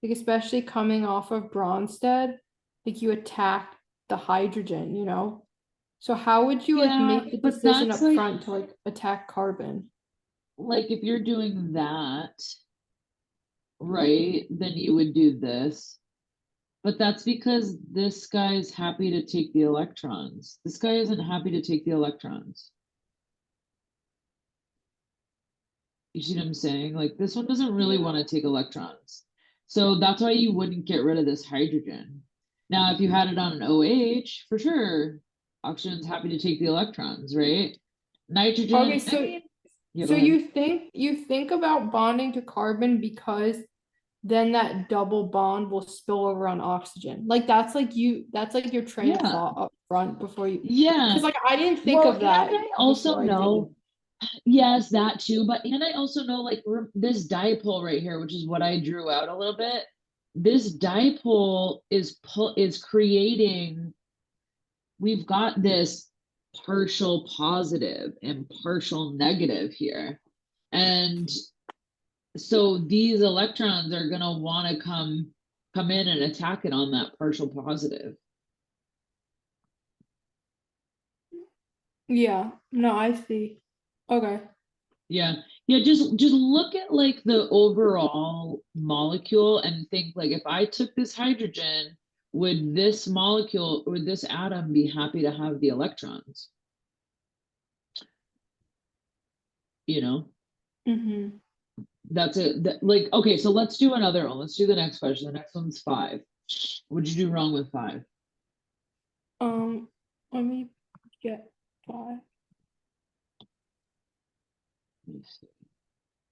like, especially coming off of Bronsted, like, you attack the hydrogen, So how would you, like, Yeah, make the but decision that's up like, front to, like, attack carbon? like if you're doing that, right, then you would do this. But that's because this guy is happy to take the electrons. This guy isn't happy to take the electrons. You see what I'm saying? Like this one doesn't really want to take electrons. So that's why you wouldn't get rid of this hydrogen. Now, if you had it on an OH, for sure, oxygen's happy to take the electrons, right? Nitrogen, Okay, I so mean, yeah, so go ahead. you think about bonding to carbon because then that double bond will spill over on oxygen. Like that's like your train of Yeah, thought up front before you, yeah. because like I didn't think Well, of and that I also before I did know, it. yes, that too, but and I also know like this dipole right here, which is what I drew out a little bit. This dipole is creating, we've got this partial positive and partial negative here. And so these electrons are going to want to come in and attack it on that partial positive. Yeah, no, I see. Okay. Yeah. Yeah, just look at like the overall molecule and think like if I took this hydrogen, would this molecule, would this atom be happy to have the electrons? You know? Mm-hmm. That's it. Like, okay, so let's do another one. Let's do the next question. The next one's 5. What'd you do wrong with 5? Let me get 5. Let me see.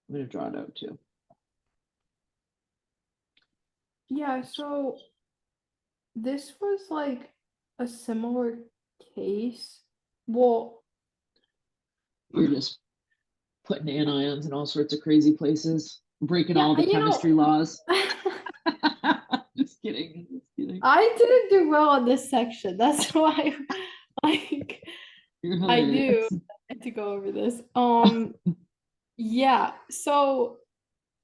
I'm gonna draw it out too. Yeah, so this was like a similar case. Well, You're just putting anions in all sorts of crazy places, breaking yeah, all the chemistry laws. Just kidding. Just kidding. I didn't do well on this section. That's why, like, You're I do hilarious. have to go over this. Yeah. So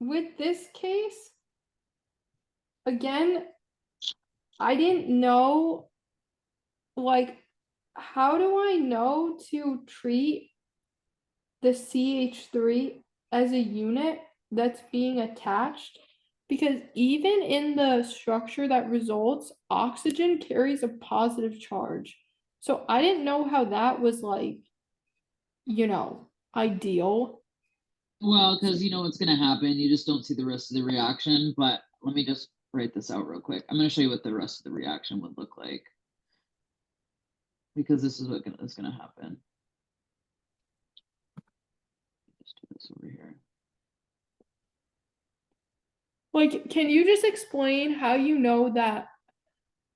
with this case, again, I didn't know, like, how do I know to treat the CH3 as a unit that's being attached? Because even in the structure that results, oxygen carries a positive charge. So I didn't know how that was like, ideal. Well, because you know what's gonna happen. You just don't see the rest of the reaction. But let me just write this out real quick. I'm gonna show you what the rest of the reaction would look like. Because this is what is gonna happen. Just do this over here. Like, can you just explain how you know that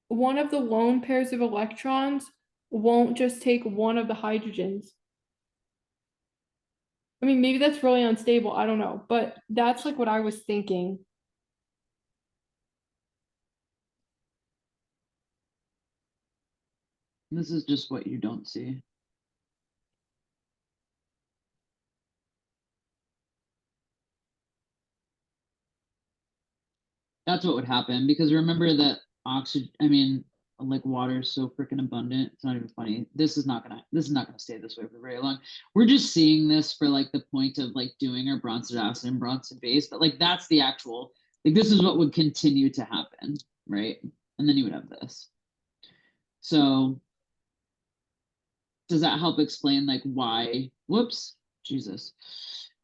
one of the lone pairs of electrons won't just take one of the hydrogens? I mean, maybe that's really unstable. I don't know, but that's like what I was thinking. This is just what you don't see. That's what would happen, because remember that oxygen, I mean, like water is so freaking abundant. It's not even funny. This is not gonna stay this way for very long. We're just seeing this for like the point of like doing our Bronson acid and Bronson base, but like that's the actual, like this is what would continue to happen, right? And then you would have this. So does that help explain like why, whoops, Jesus.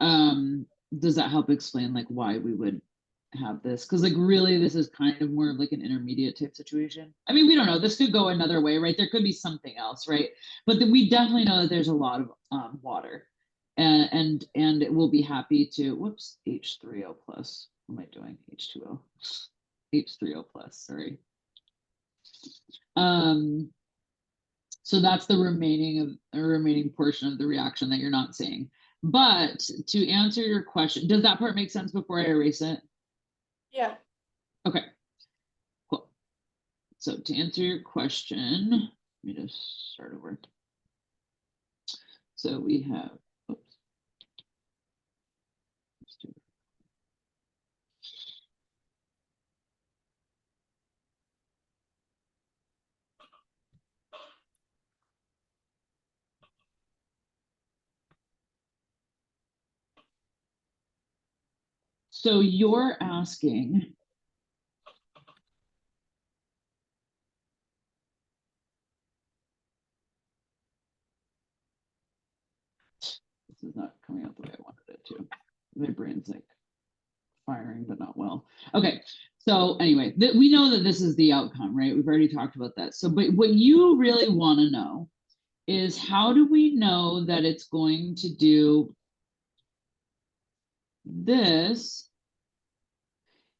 Does that help explain like why we would have this? Because like really this is kind of more of like an intermediate type situation. I mean, we don't know, this could go another way, right? There could be something else, right? But we definitely know that there's a lot of water, and it will be happy to, whoops, H3O plus. What am I doing? H2O, H3O plus, sorry. So that's the remaining portion of the reaction that you're not seeing. But to answer your question, does that part make sense before I erase it? Yeah. Okay, cool. So to answer your question, let me just start over. So we have, oops. Let's do it. So you're asking, this is not coming out the way I wanted it to. My brain's like firing, but not well. Okay, so anyway, we know that this is the outcome, right? We've already talked about that. So, but what you really want to know is how do we know that it's going to do this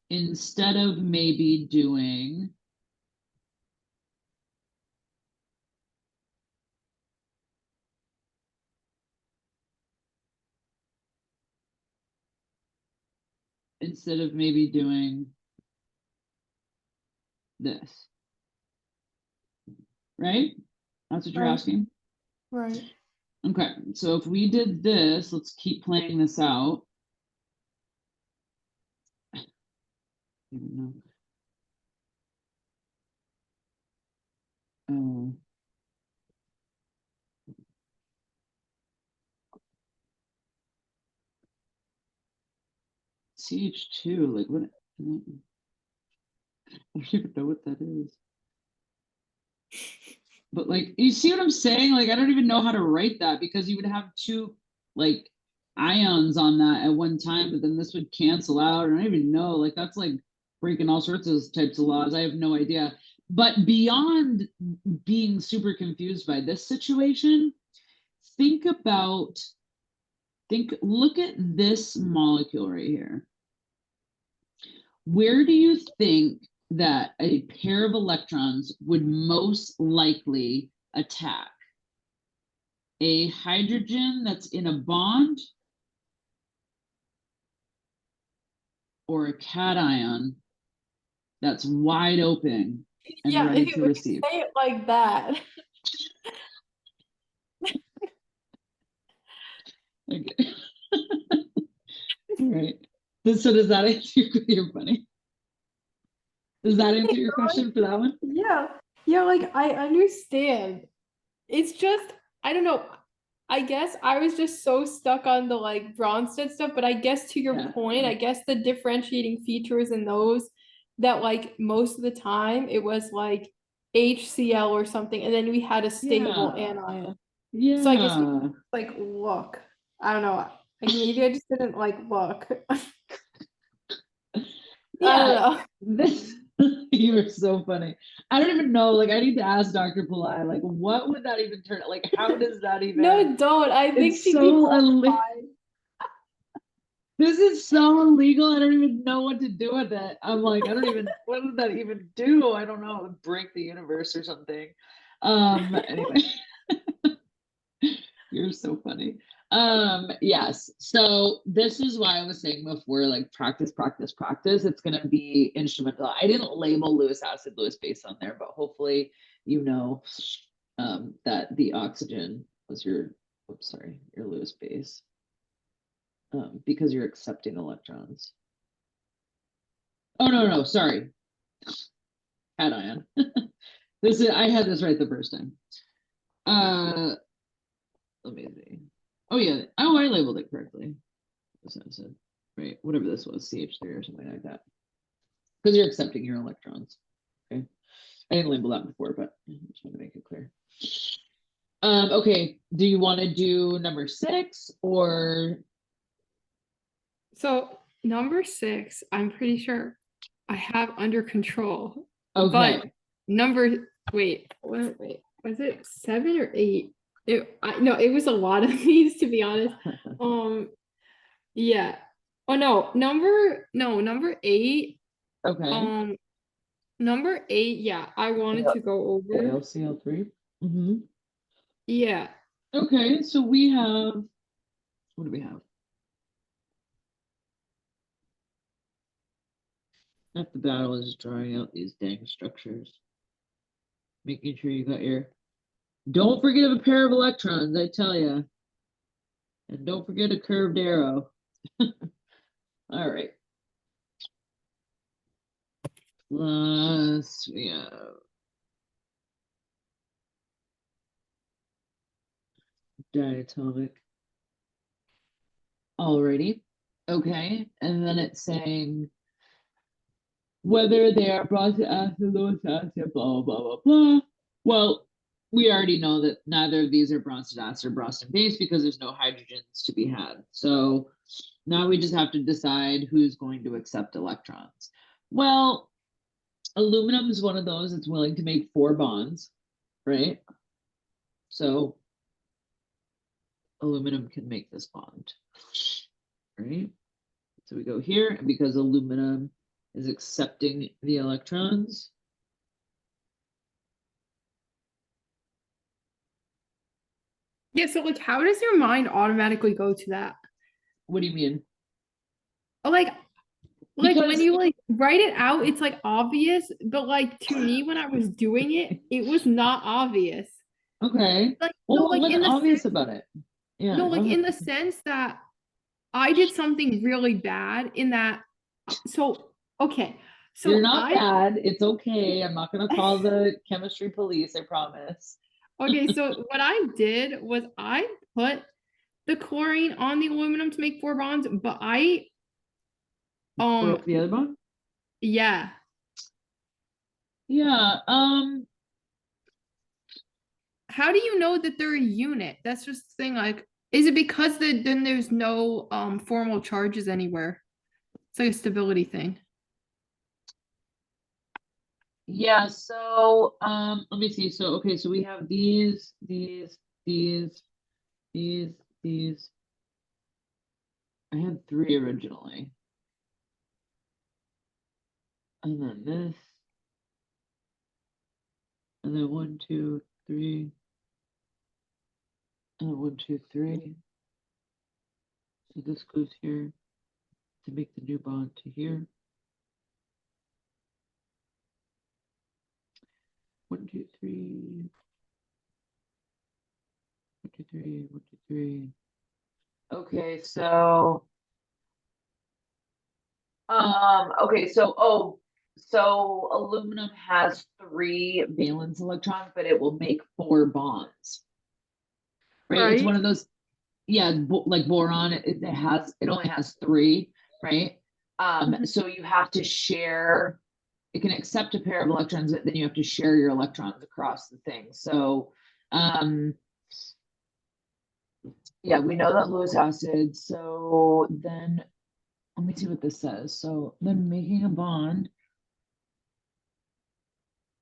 instead of maybe doing this, right? That's what you're Right. asking. Right. Okay, so if we did this, let's keep playing this out. CH2, like what? I don't even know what that is. But like, you see what I'm saying? Like, I don't even know how to write that, because you would have two like ions on that at one time, but then this would cancel out. I don't even know. Like, that's like breaking all sorts of types of laws. I have no idea. But beyond being super confused by this situation, look at this molecule right here. Where do you think that a pair of electrons would most likely attack? A hydrogen that's in a bond, or a cation that's wide open and Yeah, ready if to you receive? say it like that. Okay. All right. So does that answer your funny? Does that answer your question for that one? Yeah. Yeah, like I understand. It's just, I don't know. I guess I was just so stuck on the like Bronsted stuff, but I guess to your Yeah. point, I guess the differentiating features in those that like most of the time it was like HCl or something, and then we had a stable Yeah. anion. Yeah. So I guess like look. I don't know. Like maybe I just didn't like look. I don't know. This you are so funny. I don't even know. Like, I need to ask Dr. Pillai, like, what would that even turn? Like, how does that even? No, don't. I think It's she'd be so horrified. this is so illegal. I don't even know what to do with it. I'm like, I don't even. What would that even do? I don't know. It would break the universe or something. Anyway, you're so funny. Yes, so this is why I was saying before, like, practice, practice, practice. It's going to be instrumental. I didn't label Lewis acid, Lewis base on there, but hopefully you know that the oxygen was your, oops, sorry, your Lewis base, because you're accepting electrons. Oh, no, sorry. Cation. I had this right the first time. Let me see. Oh yeah. Oh, I labeled it correctly. Right, whatever this was, CH3 or something like that. Because you're accepting your electrons. Okay. I didn't label that before, but I just want to make it clear. Okay. Do you want to do number 6 or? So number 6, I'm pretty sure I have under control. Okay. But wait, was it 7 or 8? No, it was a lot of these, to be honest. Yeah. Oh no, number 8. Okay. Number 8, yeah, I wanted to go over. LCL3. Mm-hmm. Yeah. Okay, so we have, what do we have? Half the battle is drawing out these dang structures. Making sure you got your, don't forget a pair of electrons, I tell you. And don't forget a curved arrow. All right. Plus, we have diatomic. Alrighty. Okay. And then it's saying whether they are brought to acid, low acid, blah, blah, blah, blah. Well, we already know that neither of these are Bronsted acid or Bronsted base because there's no hydrogens to be had. So now we just have to decide who's going to accept electrons. Well, aluminum is one of those that's willing to make 4 bonds, right? So aluminum can make this bond, right? So we go here, and because aluminum is accepting the electrons, Yeah, so like how does your mind automatically go to that? what do you mean? Like when Because you like write it out, it's like obvious, but like to me when I was doing it, it was not obvious. okay, Like well, no, what like was in the obvious sense, about it? Yeah, no, go like ahead. in the sense that I did something really bad in that. So okay, You're so not I bad. It's okay. I'm not gonna call the chemistry police. I promise. okay, so what I did was I put the chlorine on the aluminum to make 4 bonds, but I Broke the other bond. yeah. Yeah. How do you know that they're a unit? That's just the thing. Like, is it because then there's no formal charges anywhere? It's like a stability thing. Yeah. So let me see. So okay. So we have these. I had 3 originally, and then this, and then 1, 2, 3, and then 1, 2, 3. So this goes here to make the new bond to here. 1, 2, 3. 1, 2, 3. 1, 2, 3. Okay, so okay, so aluminum has 3 valence electrons, but it will make 4 bonds. Right? It's one Right. of those, yeah, like boron, it only has 3, right? So you have to share, it can accept a pair of electrons, but then you have to share your electrons across the thing. So yeah, we know that Lewis acid. So then let me see what this says. So then making a bond.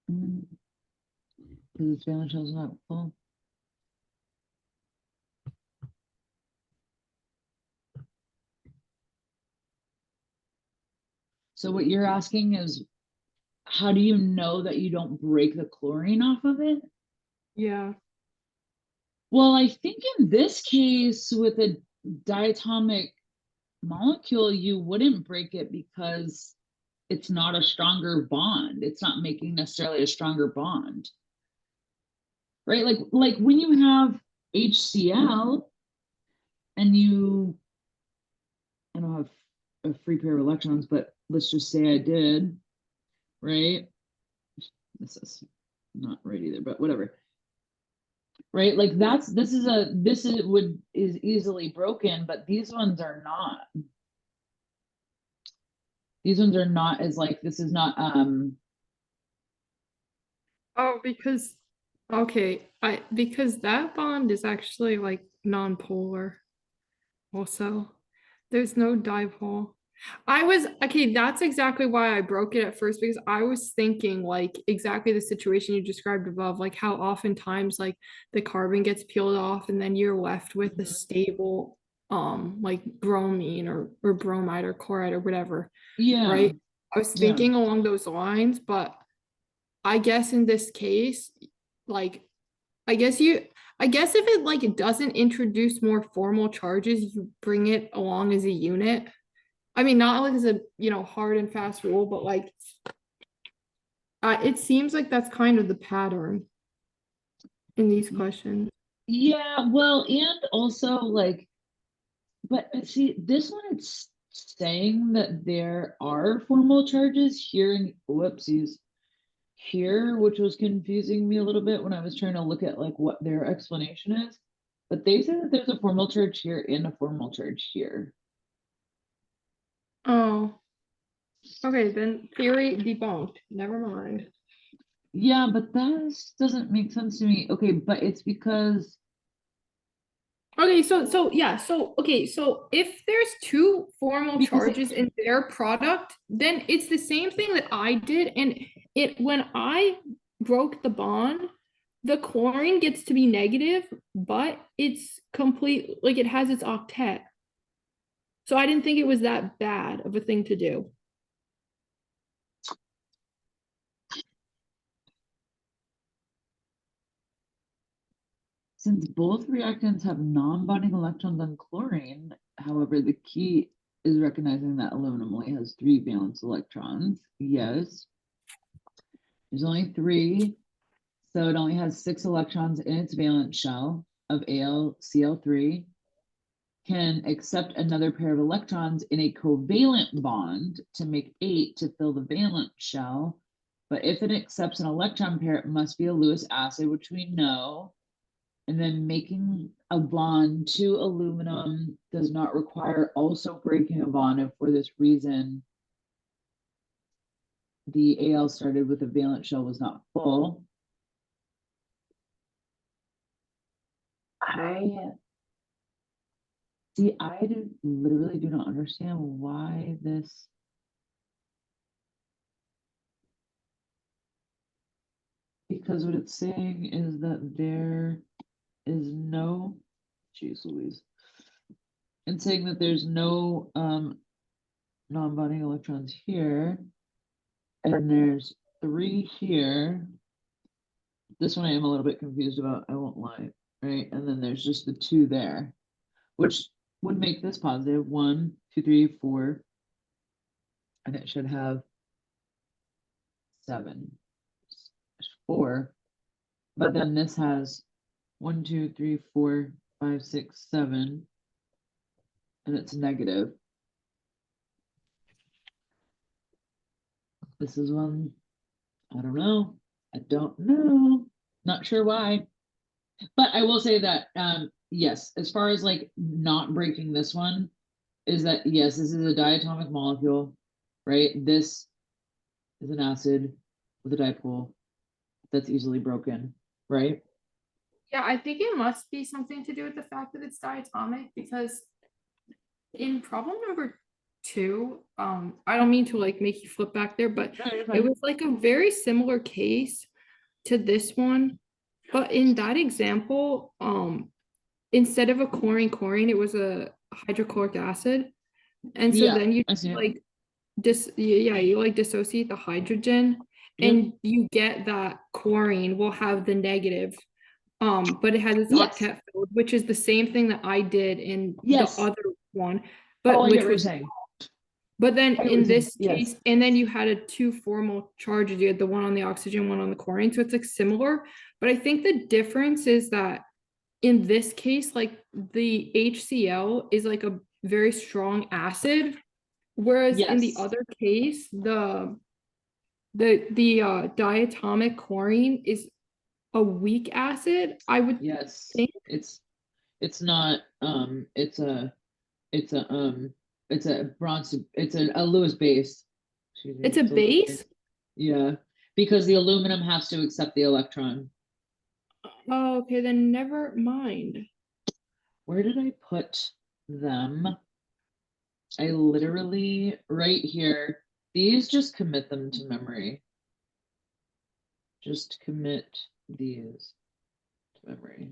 Because its valence shell is not full. So what you're asking is, how do you know that you don't break the chlorine off of it? Yeah. Well, I think in this case with a diatomic molecule, you wouldn't break it because it's not a stronger bond. It's not making necessarily a stronger bond. right? Like when you have HCl and I don't have a free pair of electrons, but let's just say I did, right? This is not right either, but whatever. Right? Like this is easily broken, but these ones are not. These ones are not as like, this is not, Oh, because okay, because that bond is actually like non-polar also. There's no dipole. I was okay, that's exactly why I broke it at first because I was thinking like exactly the situation you described above, like how oftentimes like the carbon gets peeled off and then you're left with a stable like bromine or bromide or chloride or whatever, yeah, right? I was yeah. thinking along those lines, but I guess in this case, like I guess you I guess if it like it doesn't introduce more formal charges, you bring it along as a unit. I mean, not like as a, hard and fast rule, but like it seems like that's kind of the pattern in these questions. Yeah, well, and also like, but see, this one it's saying that there are formal charges here in whoopsies here, which was confusing me a little bit when I was trying to look at like what their explanation is. But they say that there's a formal charge here and a formal charge here. Oh, okay, then theory debunked. Never mind. Yeah, but that doesn't make sense to me. Okay, but it's because Okay, so yeah, so okay, so if there's two formal because it, charges in their product, then it's the same thing that I did, and it when I broke the bond, the chlorine gets to be negative, but it's complete like it has its octet. So I didn't think it was that bad of a thing to do. since both reactants have non-bonding electrons on chlorine, however, the key is recognizing that aluminum only has 3 valence electrons. Yes. There's only 3, so it only has 6 electrons in its valence shell of AlCl3. Can accept another pair of electrons in a covalent bond to make 8 to fill the valence shell. But if it accepts an electron pair, it must be a Lewis acid, which we know. And then making a bond to aluminum does not require also breaking a bond. And for this reason, the Al started with a valence shell was not full. I literally do not understand why this. Because what it's saying is that there is no, geez Louise, and saying that there's no non-bonding electrons here, and there's 3 here. This one I am a little bit confused about, I won't lie, right? And then there's just the 2 there, which would make this positive 1, 2, 3, 4, and it should have 7, 4, but then this has 1, 2, 3, 4, 5, 6, 7, and it's negative. This is one, I don't know. I don't know. Not sure why. But I will say that yes, as far as like not breaking this one, is that yes, this is a diatomic molecule, right? This is an acid with a dipole that's easily broken, right? Yeah, I think it must be something to do with the fact that it's diatomic because in problem number 2, I don't mean to like make you flip back there, but No, you're it fine. was like a very similar case to this one. But in that example, instead of a chlorine, it was a hydrochloric acid. And so Yeah, then you I see it. like you like dissociate the hydrogen Yep. and you get that chlorine will have the negative. But it has its Yes. octet filled, which is the same thing that I did in Yes. the other one, Oh, but I get which what you're was saying. But then I in was this yes. case, and then you had two formal charges. You had the one on the oxygen, one on the chlorine. So it's like similar. But I think the difference is that in this case, like the HCl is like a very strong acid, whereas in the Yes. other case, the diatomic chlorine is a weak acid. I would Yes. think. It's not it's a it's a bronze, it's a Lewis base. Excuse me, It's a it's a Lewis base. Yeah, because the aluminum has to accept the electron. Oh, okay, then never mind. Where did I put them? I literally, right here, these just commit them to memory. Just commit these to memory.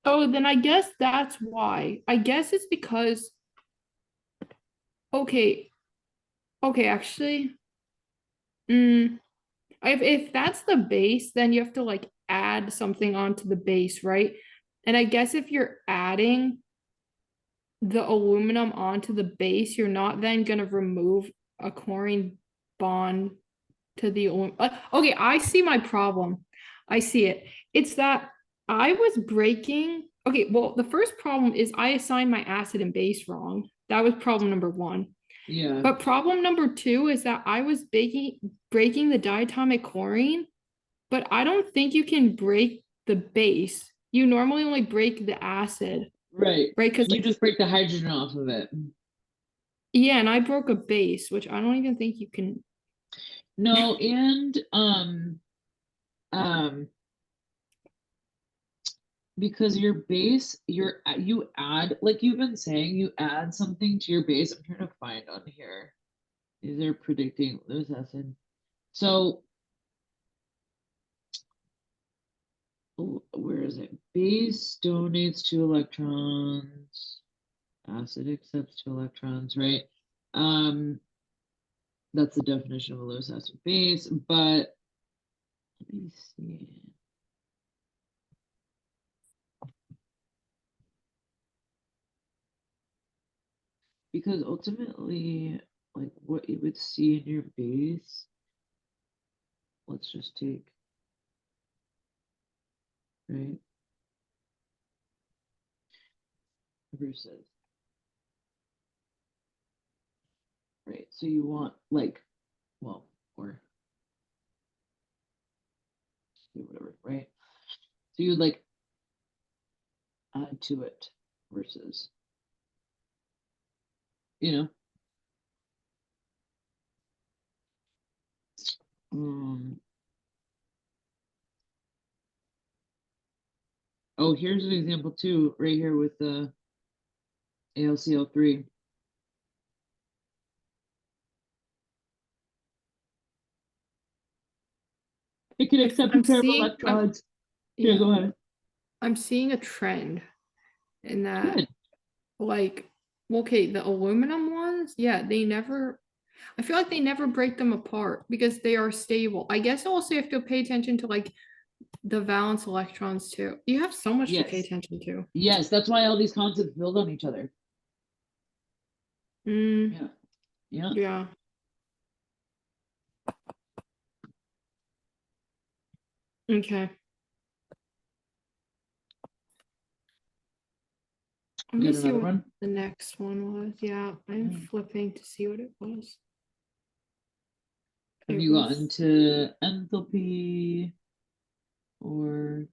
Oh, then I guess that's why. I guess it's because, okay, actually, if that's the base, then you have to like add something onto the base, right? And I guess if you're adding the aluminum onto the base, you're not then gonna remove a chlorine bond to the aluminum. Okay, I see my problem. I see it. It's that I was breaking. Okay, well, the first problem is I assigned my acid and base wrong. That was problem number one. Yeah, But problem number two is that I was breaking the diatomic chlorine, but I don't think you can break the base. You normally only break the acid, right. right? Because You just break the hydrogen off of it. yeah, and I broke a base, which I don't even think you can. No, and um because your base, you add, like you've been saying, you add something to your base. I'm trying to find on here. These are predicting Lewis acid. So where is it? Base donates 2 electrons. Acid accepts 2 electrons, right? That's the definition of a Lewis acid base, but let me see. Because ultimately, like what you would see in your base, let's just take, right? Versus, right? So you want like, well, or whatever, right? So you would like add to it versus, you know, oh, here's an example too, right here with the AlCl3. It can accept a pair of electrons. Yeah, go ahead. I'm seeing a trend in that, Good. like, okay, the aluminum ones, yeah, I feel like they never break them apart because they are stable. I guess also you have to pay attention to like the valence electrons too. You have so much to pay Yes. attention to. Yes, that's why all these concepts build on each other. Yeah. Yeah. Yeah. Okay. Let me Get see another what one. the next one was. Yeah, I'm Yeah. flipping to see what it was. Have It you was- gotten to enthalpy or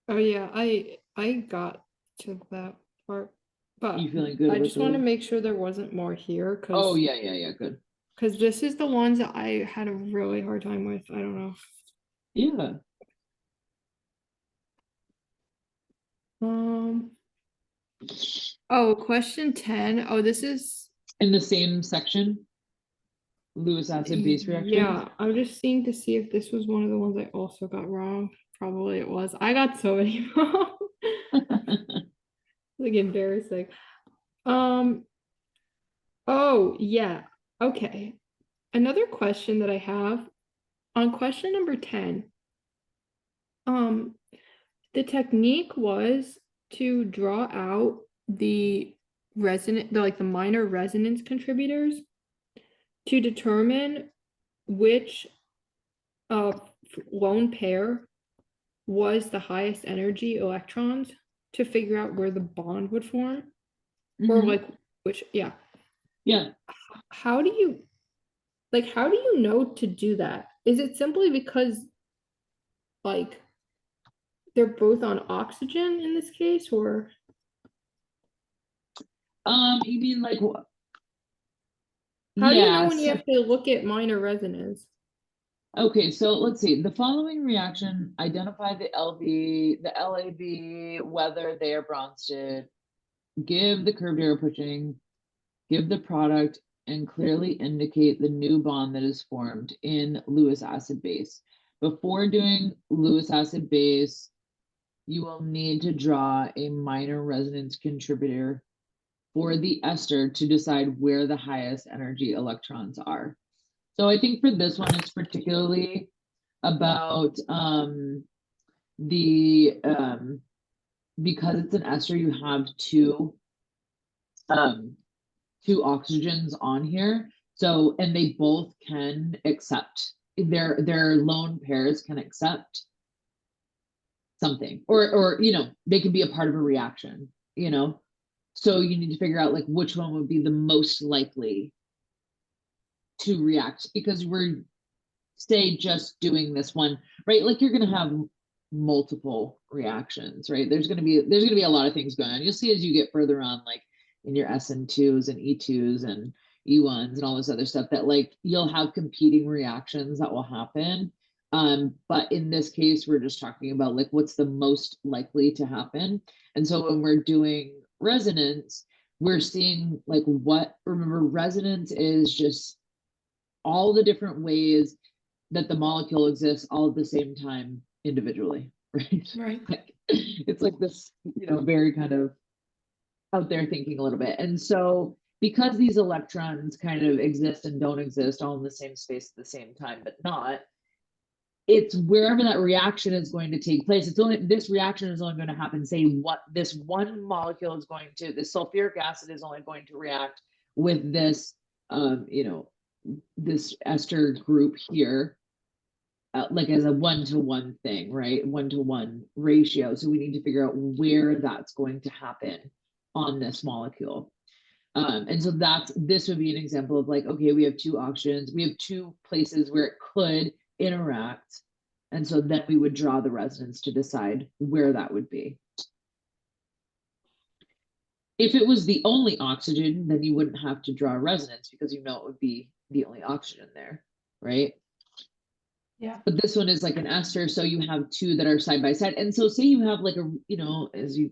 Oh yeah, I got to that part, but you feeling good I about just want to those? make sure there wasn't more here Oh because yeah, good. this is the ones that I had a really hard time with. I don't know. Yeah. Um. Oh, question 10. Oh, this is In the same section, Lewis acid base reactions. yeah. I'm just seeing to see if this was one of the ones I also got wrong. Probably it was. I got so many wrong. Like embarrassing. Um. Oh yeah. Okay. Another question that I have on question number 10. Um, the technique was to draw out the the minor resonance contributors to determine which lone pair was the highest energy electrons to figure out where the bond would form, or Mhm. like which, yeah. Yeah. How do you know to do that? Is it simply because like they're both on oxygen in this case, or You mean like what? how do you know Yeah. when you have to look at minor resonance? Okay, so let's see. The following reaction, identify the LV, the LAB, whether they are Bronsted, give the curved arrow pushing, give the product, and clearly indicate the new bond that is formed in Lewis acid base. Before doing Lewis acid base, you will need to draw a minor resonance contributor for the ester to decide where the highest energy electrons are. So I think for this one, it's particularly about the because it's an ester, you have um two oxygens on here. So, and they both can accept their lone pairs can accept something, or they can be a part of a reaction, you know. So you need to figure out like which one would be the most likely to react, because we're say just doing this one, right? Like you're going to have multiple reactions, right? There's going to be a lot of things going on. You'll see as you get further on, like in your SN2s and E2s and E1s and all this other stuff, that like you'll have competing reactions that will happen. But in this case, we're just talking about like what's the most likely to happen. And so when we're doing resonance, we're seeing like remember, resonance is just all the different ways that the molecule exists all at the same time individually, right? Right. Like, it's like this, very kind of out there thinking a little bit. And so because these electrons kind of exist and don't exist all in the same space at the same time, but not, it's wherever that reaction is going to take place. This reaction is only going to happen, say what this one molecule is going to, the sulfuric acid is only going to react with this, this ester group here, like as a 1-to-1 thing, right? 1-to-1 ratio. So we need to figure out where that's going to happen on this molecule. And so this would be an example of like, okay, we have two oxygens, we have two places where it could interact. And so then we would draw the resonance to decide where that would be. If it was the only oxygen, then you wouldn't have to draw resonance because it would be the only oxygen there, right? Yeah. But this one is like an ester, so you have two that are side by side. And so say you have like as you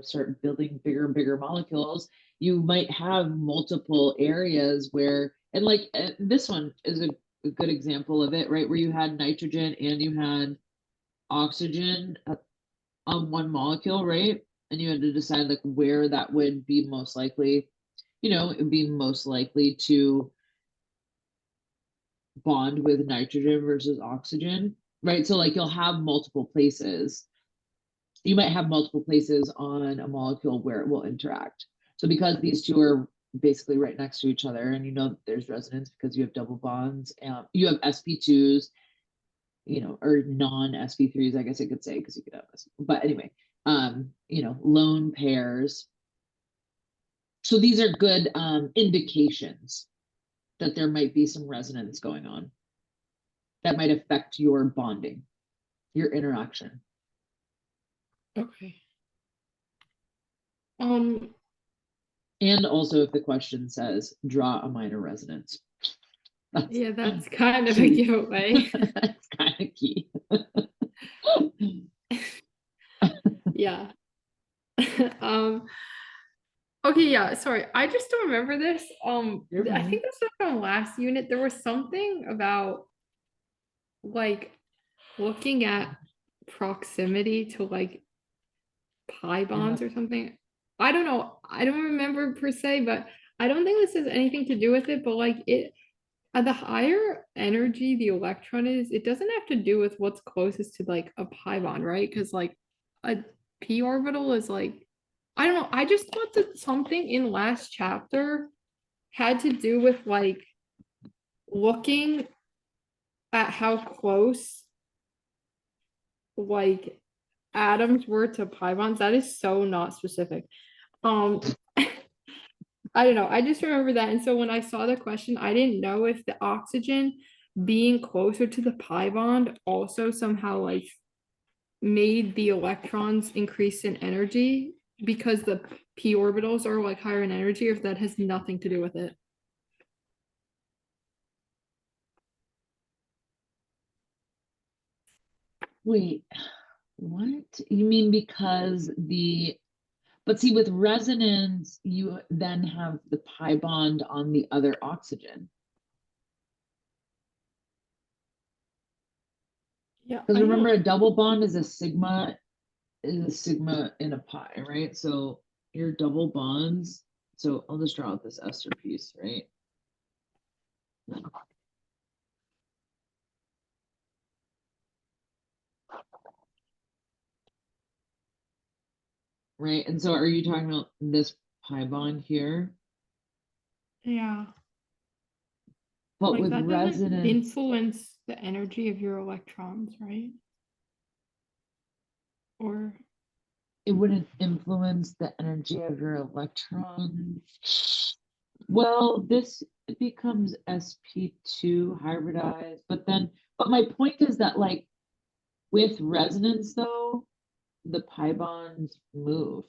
start building bigger and bigger molecules, you might have multiple areas where, and like this one is a good example of it, right? Where you had nitrogen and you had oxygen on one molecule, right? And you had to decide like where that would be most likely, it would be most likely to bond with nitrogen versus oxygen, right? So like you'll have multiple places. You might have multiple places on a molecule where it will interact. So because these two are basically right next to each other, and there's resonance because you have double bonds, you have sp2s, or non-sp3s, I guess I could say, because you could have this. But anyway, lone pairs. So these are good indications that there might be some resonance going on that might affect your bonding, your interaction. Okay. And also if the question says draw a minor resonance. Yeah, that's kind of a giveaway. That's kind of key. Yeah. Okay, yeah, sorry. I just don't remember this. I think this was from last unit. There was something about like looking at proximity to like pi bonds or something. I don't know. I don't remember per se, but I don't think this has anything to do with it, but like the higher energy the electron is, it doesn't have to do with what's closest to like a pi bond, right? Because like a p orbital is like, I don't know, I just thought that something in last chapter had to do with like looking at how close like atoms were to pi bonds. That is so not specific. I don't know. I just remember that. And so when I saw the question, I didn't know if the oxygen being closer to the pi bond also somehow like made the electrons increase in energy because the p orbitals are like higher in energy, or if that has nothing to do with it. Wait, what? You mean because but see, with resonance, you then have the pi bond on the other oxygen. Yeah. Because I remember, don't- a double bond is a sigma in a pi, right? So your double bonds. So I'll just draw out this ester piece, right? Right. And so are you talking about this pi bond here? Yeah. But Like with that doesn't resonance, influence the energy of your electrons, right? Or it wouldn't influence the energy of your electrons. Well, this becomes sp2 hybridized, but my point is that like with resonance though, the pi bonds move.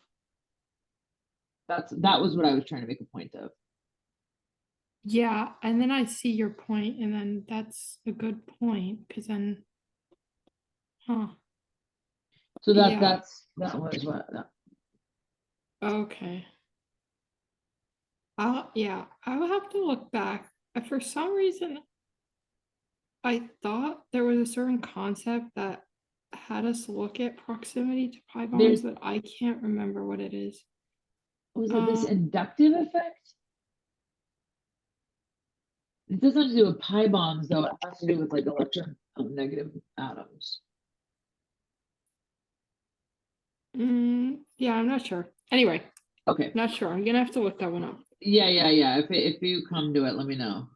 That was what I was trying to make a point of. yeah, and then I see your point, and then that's a good point because then, huh? So Yeah. that was what Okay. I'll have to look back. For some reason, I thought there was a certain concept that had us look at proximity to pi bonds, there's but I can't remember what it is. was it this Uh, inductive effect? It doesn't have to do with pi bonds though, it has to do with like electronegative atoms. yeah, I'm not sure. Anyway, Okay. not sure. I'm gonna have to look that one up. Yeah. If you come to it, let me know.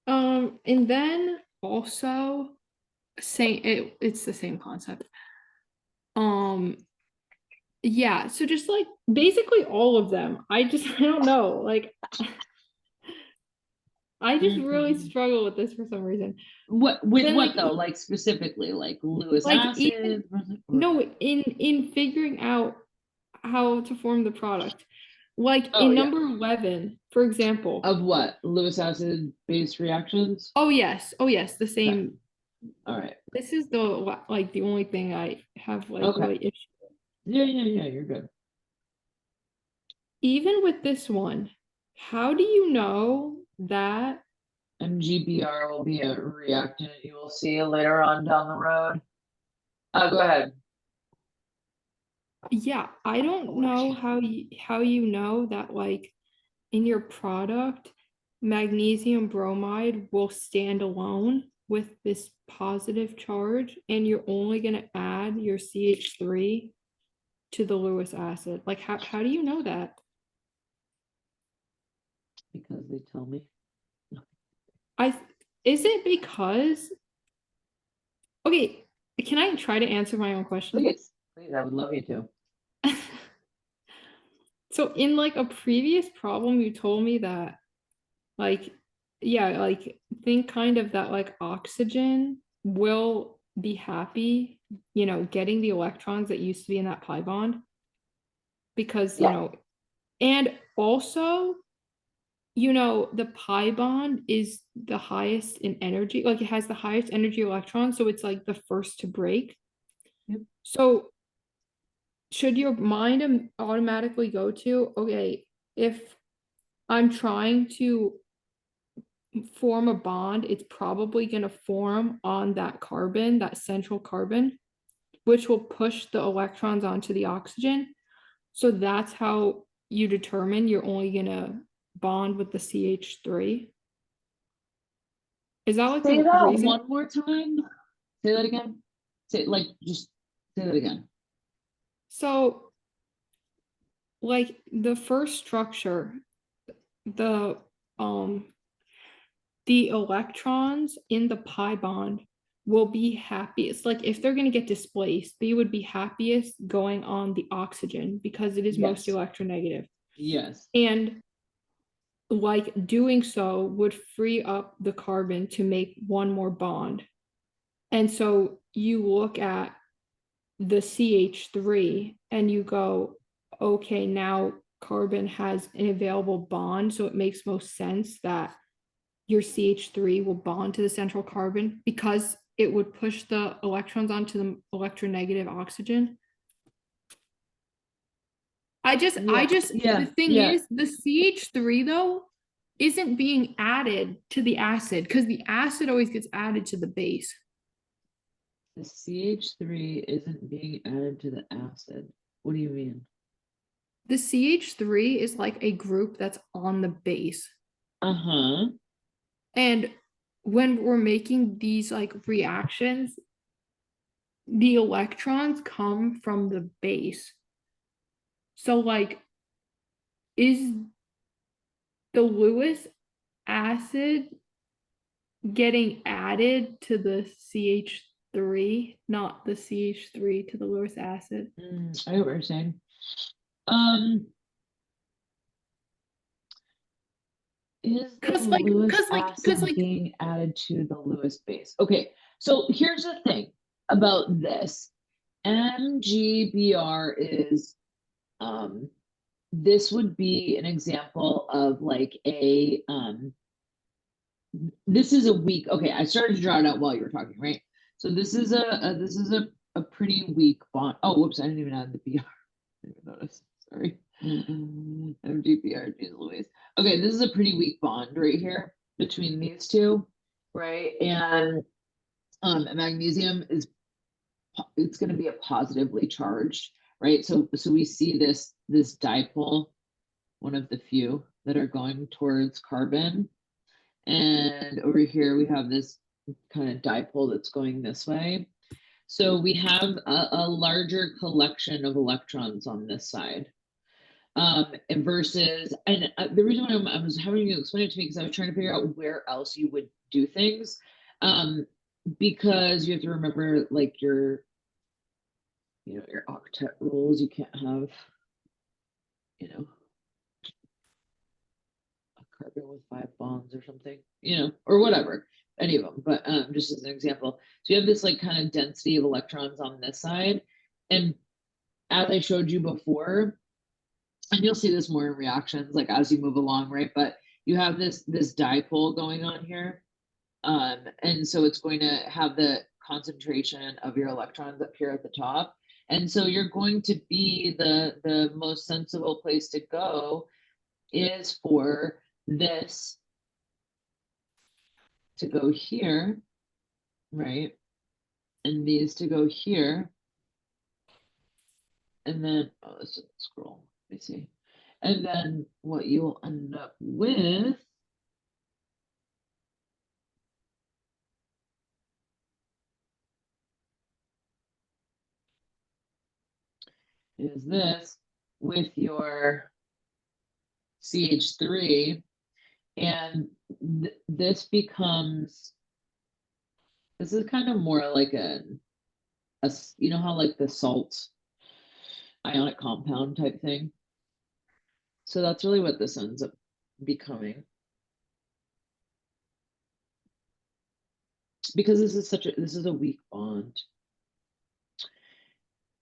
And then also it's the same concept. Yeah, so just like basically all of them. I don't know. Like I just really struggle with this for some reason. What with Then what like though? Like specifically, like Lewis even acid? no in figuring out how to form the product. Like Oh in yeah. number 11, for example. Of what? Lewis acid based reactions? Oh yes, the Okay. same. All right. This is the only thing I have like Okay. really issue. Yeah, you're good. Even with this one, how do you know that? MGBR will be a reactant you will see later on down the road. Go ahead. Yeah, I don't know how you know that like in your product, magnesium bromide will stand alone with this positive charge, and you're only going to add your CH3 to the Lewis acid. Like how do you know that? Because they tell me. I Is it because okay, can I try to answer my own question? Please, I would love you to. So in like a previous problem, you told me that like, yeah, like think kind of that like oxygen will be happy, getting the electrons that used to be in that pi bond because, Yeah. and also, the pi bond is the highest in energy, like it has the highest energy electron, so it's like the first to break. Yep. So should your mind automatically go to, okay, if I'm trying to form a bond, it's probably going to form on that carbon, that central carbon, which will push the electrons onto the oxygen. So that's how you determine you're only going to bond with the CH3. Is that like Say the that reason? one more time. Say that again. Just say that again. So like the first structure, the the electrons in the pi bond will be happiest. Like if they're going to get displaced, they would be happiest going on the oxygen because it is most Yes. electronegative. Yes. And like doing so would free up the carbon to make one more bond. And so you look at the CH3 and you go, okay, now carbon has an available bond. So it makes most sense that your CH3 will bond to the central carbon because it would push the electrons onto the electronegative oxygen. The thing is, the CH3 though isn't being added to the acid because the acid always gets added to the base. The CH3 isn't being added to the acid. What do you mean? The CH3 is like a group that's on the base. Uh-huh. And when we're making these like reactions, the electrons come from the base. So like, is the Lewis acid getting added to the CH3, not the CH3 to the Lewis acid? I know what you're saying. Is the Lewis acid being added to the Lewis base? Okay, so here's the thing about this. MGBR is this would be an example of like a this is a weak, okay, I started to draw it out while you were talking, right? So this is a pretty weak bond. Oh, whoops, I didn't even add the BR. I didn't even notice. Sorry. MGBR, geez Louise. Okay, this is a pretty weak bond right here between these two, right? And magnesium is it's going to be a positively charged, right? So we see this dipole, one of the few that are going towards carbon, and over here we have this kind of dipole that's going this way. So we have a larger collection of electrons on this side. Versus, and the reason why I was having you explain it to me because I was trying to figure out where else you would do things. Because you have to remember like your octet rules. You can't have, a carbon with 5 bonds or something, or whatever, any of them. But just as an example, so you have this like kind of density of electrons on this side, and as I showed you before, and you'll see this more in reactions, like as you move along, right? But you have this dipole going on here. And so it's going to have the concentration of your electrons up here at the top. And so you're going to be the most sensible place to go is for this to go here, right? And these to go here. And then, oh, let's just scroll. Let me see. And then what you'll end up with is this with your CH3, and this becomes, this is kind of more like a how like the salt ionic compound type thing. So that's really what this ends up becoming. Because this is a weak bond.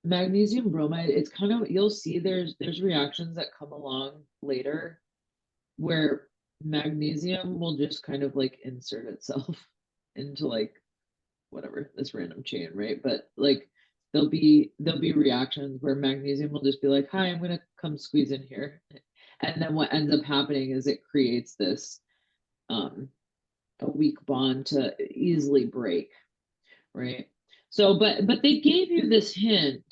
Magnesium bromide, it's kind of, you'll see there's reactions that come along later where magnesium will just kind of like insert itself into like whatever this random chain, right? But like there'll be reactions where magnesium will just be like, hi, I'm gonna come squeeze in here. And then what ends up happening is it creates this a weak bond to easily break, right? So but they gave you this hint.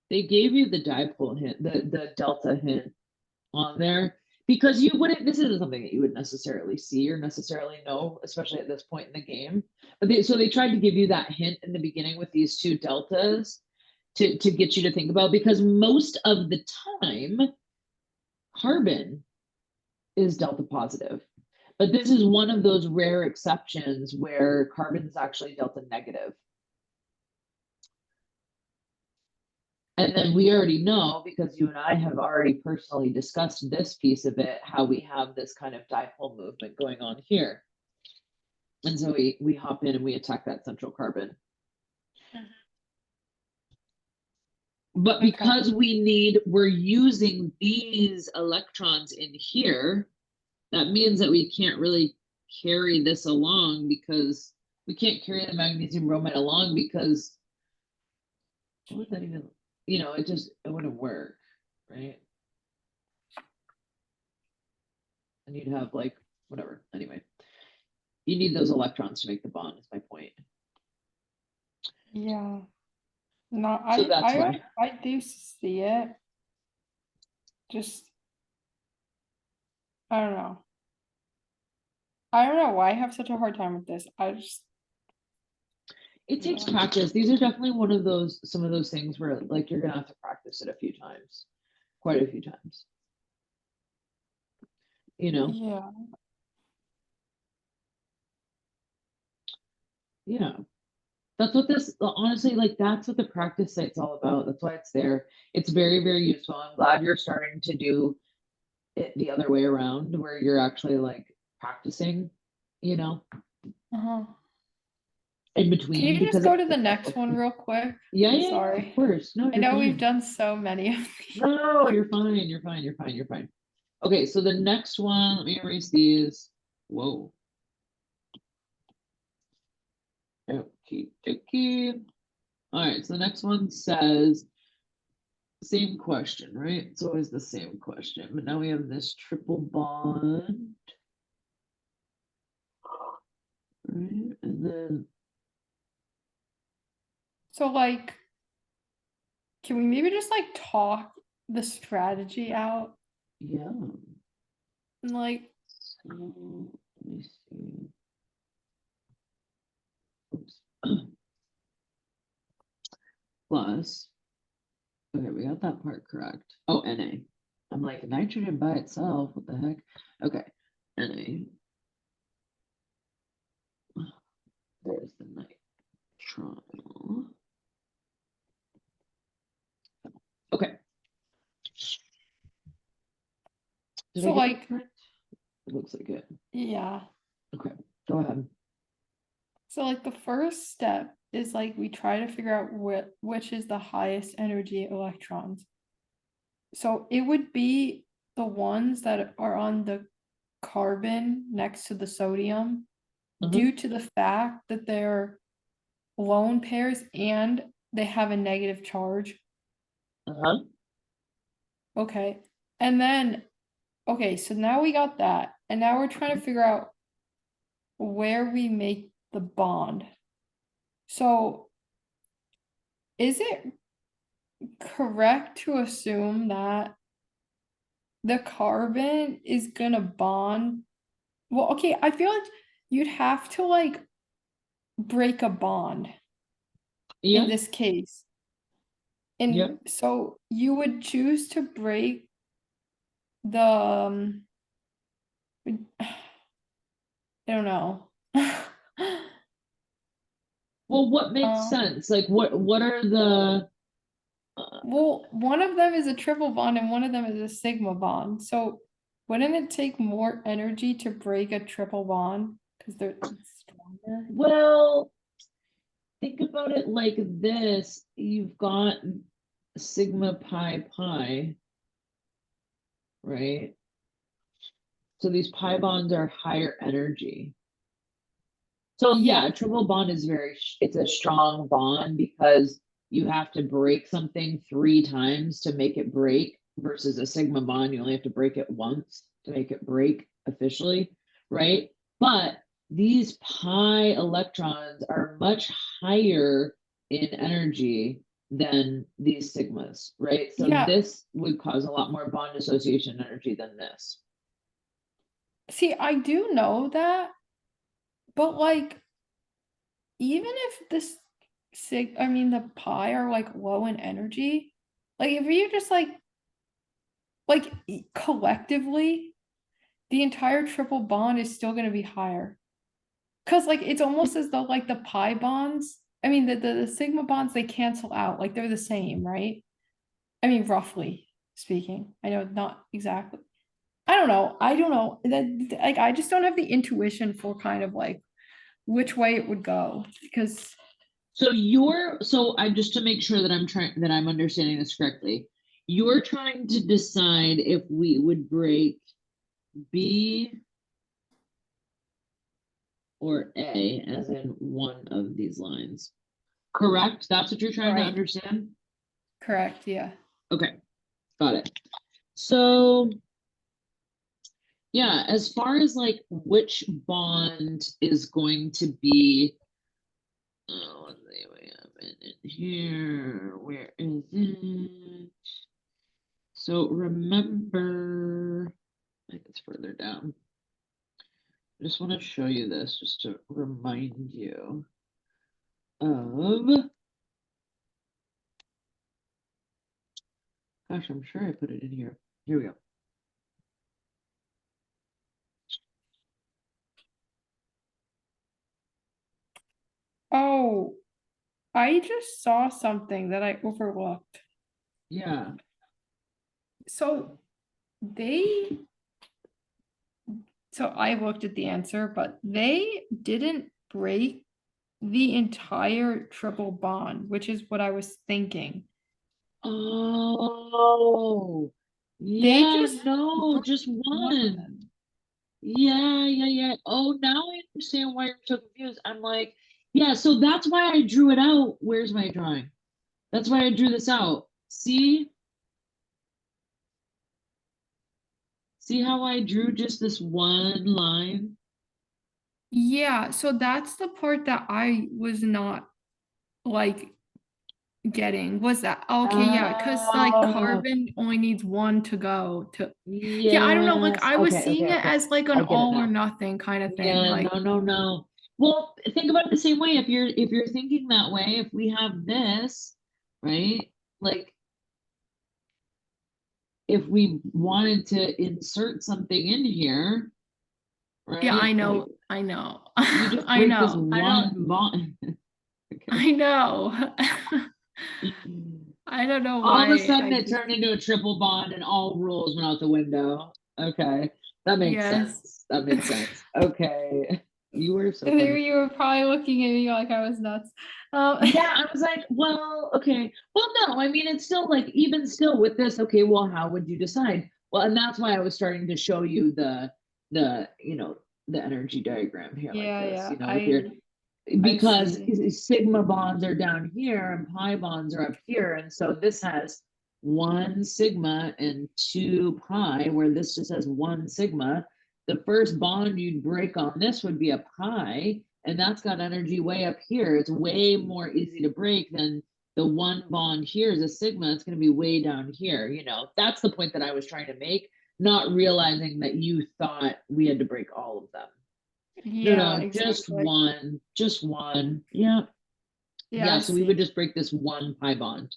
They gave you the dipole hint, the delta hint on there, because you wouldn't, this isn't something that you would necessarily see or necessarily know, especially at this point in the game. But so they tried to give you that hint in the beginning with these two deltas. to get you to think about, because most of the time carbon is delta positive. But this is one of those rare exceptions where carbon is actually delta negative. And then we already know, because you and I have already personally discussed this piece of it, how we have this kind of dipole movement going on here. And so we hop in and we attack that central carbon. But Okay. because we're using these electrons in here, that means that we can't really carry this along, because we can't carry the magnesium bromide along, because what would that even, it wouldn't work, right? And you'd have like, whatever, anyway. You need those electrons to make the bond, is my point. Yeah. No, So that's why. I do see it. Just, I don't know. I don't know why I have such a hard time with this. It takes Yeah. practice. These are definitely some of those things where like you're gonna have to practice it a few times, quite a few times. Yeah. Yeah. That's what this, honestly, like that's what the practice site's all about. That's why it's there. It's very, very useful. I'm glad you're starting to do it the other way around, where you're actually like practicing, Uh-huh. in Can between. you just because go to the next one real quick? Yeah, I'm yeah, sorry. of course. No, I you're know fine. we've done so many of these. No, you're fine. You're fine. You're fine. You're fine. Okay, so the next one, let me erase these. Whoa. Okay, okay. All right, so the next one says same question, right? It's always the same question, but now we have this triple bond. Right, and then So like, can we maybe just like talk the strategy out? yeah. And like, So let me see. Oops. Plus, okay, we got that part correct. Oh, Na. I'm like, nitrogen by itself, what the heck? Okay, Na. There's the nitrile. Okay. Did so I get that like, correct? It looks like it. yeah. Okay, go ahead. So like the first step is like we try to figure out which is the highest energy electrons. So it would be the ones that are on the carbon next to the sodium, due to the fact that they're lone pairs and they have a negative charge. Uh-huh. Okay. And then, okay, so now we got that. And now we're trying to figure out where we make the bond. So is it correct to assume that the carbon is gonna bond? Well, okay, I feel like you'd have to like break a bond Yeah, in this case. And yeah. so you would choose to break the I don't know. Well, what makes Um, sense? Like, what are the well, one of them is a triple bond and one of them is a sigma bond. So wouldn't it take more energy to break a triple bond because they're stronger? well, think about it like this. You've got sigma pi pi, right? So these pi bonds are higher energy. So yeah, a triple bond is it's a strong bond, because you have to break something 3 times to make it break, versus a sigma bond, you only have to break it once to make it break officially, right? But these pi electrons are much higher in energy than these sigmas, right? So Yeah. this would cause a lot more bond association energy than this. See, I do know that, but like, even if this, the pi are like low in energy. Like if you just like collectively, the entire triple bond is still gonna be higher. Cause like it's almost as though like the pi bonds, the sigma bonds, they cancel out, like they're the same, right? I mean, roughly speaking. I know not exactly. I don't know. I don't know. That like I just don't have the intuition for kind of like which way it would go because So I just to make sure that I'm understanding this correctly. You're trying to decide if we would break B or A as in one of these lines. Correct? That's what you're trying to Right. understand? correct, yeah. Okay, got it. So yeah, as far as like which bond is going to be, oh, let's see, we have it in here. Where is it? So remember, I think it's further down. I just want to show you this just to remind you of, gosh, I'm sure I put it in here. Here we go. Oh, I just saw something that I overlooked. Yeah. So they so I looked at the answer, but they didn't break the entire triple bond, which is what I was thinking. Oh, They yeah, just no, broke just one of one. them. Yeah. Oh, now I understand why you're so confused. I'm like, yeah, so that's why I drew it out. Where's my drawing? That's why I drew this out. See? See how I drew just this one line? Yeah, so that's the part that I was not like getting was that okay, yeah, because like Oh, carbon only needs one to go to yeah, I don't know, like yes. I was Okay. seeing it as like an I get it all or now. nothing kind of thing. Yeah, Like, no. Well, think about it the same way. If you're thinking that way, if we have this, right? Like if we wanted to insert something in here, yeah, right? I Like know, I know. you just I break this know. I don't one bond. Okay. I know. I don't know All of a why sudden I it just turned into a triple bond and all rules went out the window. Okay. That makes yes. sense. That makes sense. Okay. You were so There funny. you were probably looking at me like I was nuts. Yeah, I was like, well, okay. Well, no, I mean, it's still like, even still with this, okay, well, how would you decide? Well, and that's why I was starting to show you the energy diagram here like this, yeah, with your, I because see. sigma bonds are down here and pi bonds are up here. And so this has one sigma and two pi, where this just has one sigma. The first bond you'd break on this would be a pi, and that's got energy way up here. It's way more easy to break than the one bond here is a sigma. It's going to be way down here. That's the point that I was trying to make, not realizing that you thought we had to break all of them. Yeah, No, just exactly. one, just one. Yeah. Yeah, Yeah, I so we see. would just break this one pi bond.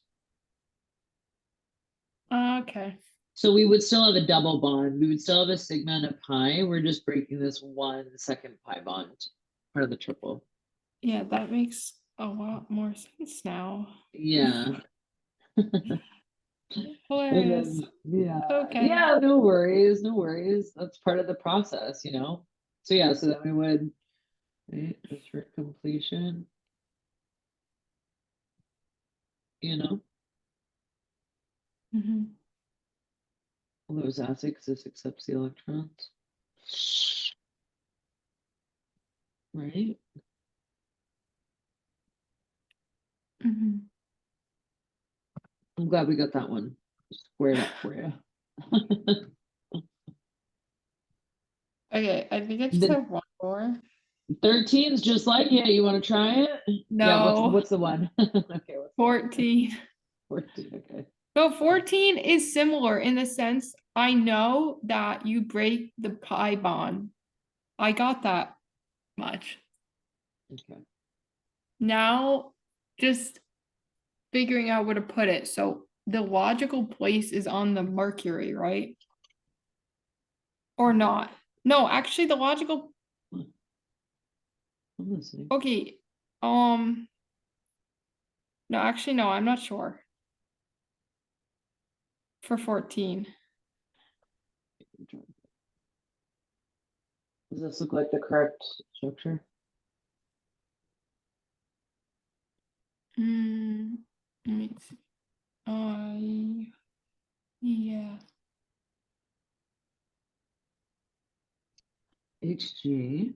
Okay. So we would still have a double bond. We would still have a sigma and a pi. We're just breaking this one second pi bond, part of the triple. Yeah, that makes a lot more sense now. Yeah. Hilarious. Yeah. Okay. Yeah, no worries, no worries. That's part of the process. So yeah, so then we would, right, just for completion, you know, Mhm. although it's acid because this accepts the electrons. Right? Mhm. I'm glad we got that one squared up for you. Okay, I think I just The have one more. 13 is just like, yeah, you want to try it? Yeah, what's No, what's the one? Okay, what's the one? 14. 14, okay. No, 14 is similar in the sense I know that you break the pi bond. I got that much. Okay. Now just figuring out where to put it. So the logical place is on the mercury, right? Or not? No, actually the logical, I'm listening. okay. No, actually, no, I'm not sure. For 14. Does this look like the correct structure? Let me see. Yeah. HG.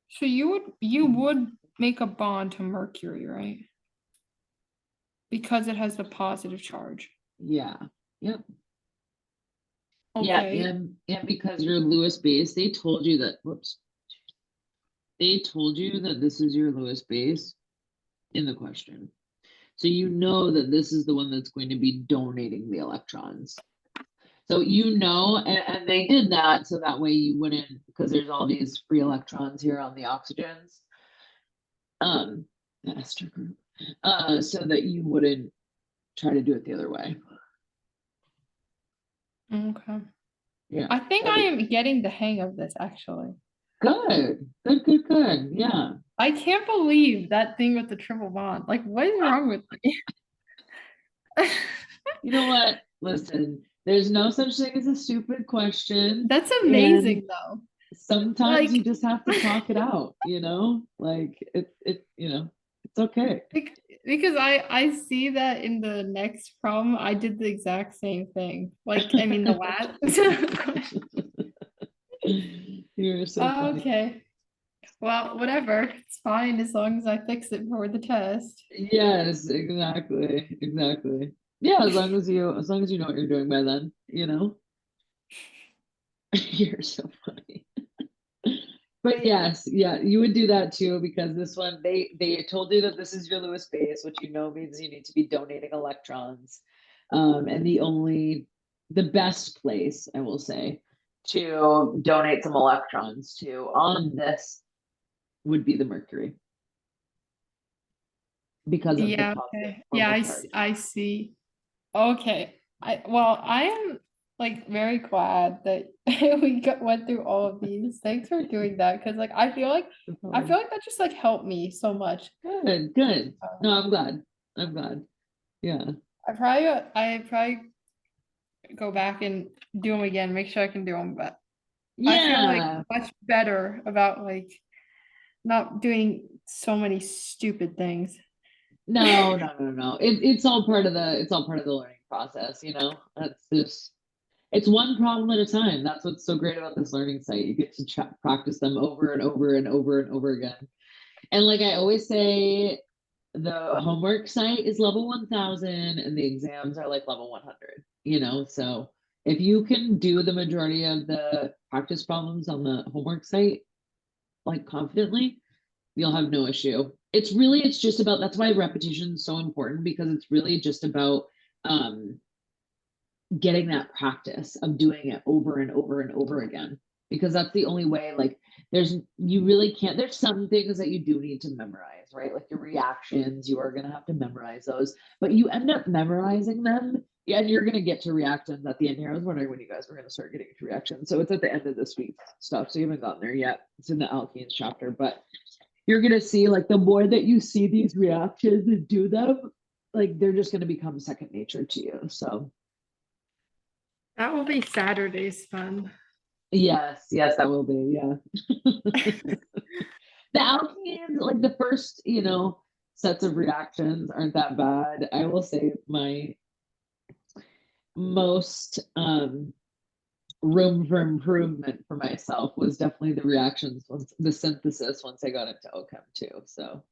So you would make a bond to mercury, right? Because it has the positive charge. Yeah. Yep. Okay. Yeah, and because you're Lewis base, they told you that. Whoops. They told you that this is your Lewis base in the question. So you know that this is the one that's going to be donating the electrons. So you know, and they did that so that way you wouldn't, because there's all these free electrons here on the oxygens. The ester group. So that you wouldn't try to do it the other way. Okay. Yeah. I think I am getting the hang of this actually. Good. Yeah. I can't believe that thing with the triple bond. Like, what is wrong with me? You know what? Listen, there's no such thing as a stupid question. That's and amazing though. Sometimes you Like, just have to talk it out, like it's okay. because I see that in the next problem, I did the exact same thing. Like, I mean, the last question. You're so funny. Okay. Well, whatever. It's fine as long as I fix it for the test. Yes, exactly. Yeah, as long as you know what you're doing by then, You're so funny. But yes, yeah, you would do that too, because this one, they told you that this is your Lewis base, which means you need to be donating electrons. And the best place, I will say, to donate some electrons to on this would be the mercury. Because of the Yeah, positive okay. Yeah, orbital charge. I see. Okay. I am like very glad that went through all of these. Thanks for doing that because like I feel like that just like helped me so much. Good. No, I'm glad. Yeah. I probably go back and do them again, make sure I can do them, but I feel like Yeah. much better about like not doing so many stupid things. No. It's all part of the learning process, That's just it's one problem at a time. That's what's so great about this learning site. You get to practice them over and over and over and over again. And like I always say, the homework site is level 1000 and the exams are like level 100, so if you can do the majority of the practice problems on the homework site like confidently, you'll have no issue. It's just about, that's why repetition is so important, because it's really just about getting that practice of doing it over and over and over again, because that's the only way. Like you really can't, there's some things that you do need to memorize, right? Like your reactions, you are going to have to memorize those, but you end up memorizing them. Yeah, and you're going to get to reactions at the end here. I was wondering when you guys were going to start getting to reactions. So it's at the end of this week's stuff. So you haven't gotten there yet. It's in the alkenes chapter, but you're going to see, like, the more that you see these reactions and do them, like they're just going to become second nature to you. So That will be Saturday's fun. yes, that will be, yeah. The alkenes, like the first, sets of reactions aren't that bad. I will say my most room for improvement for myself was definitely the reactions, once the synthesis, once I got into OChem too. So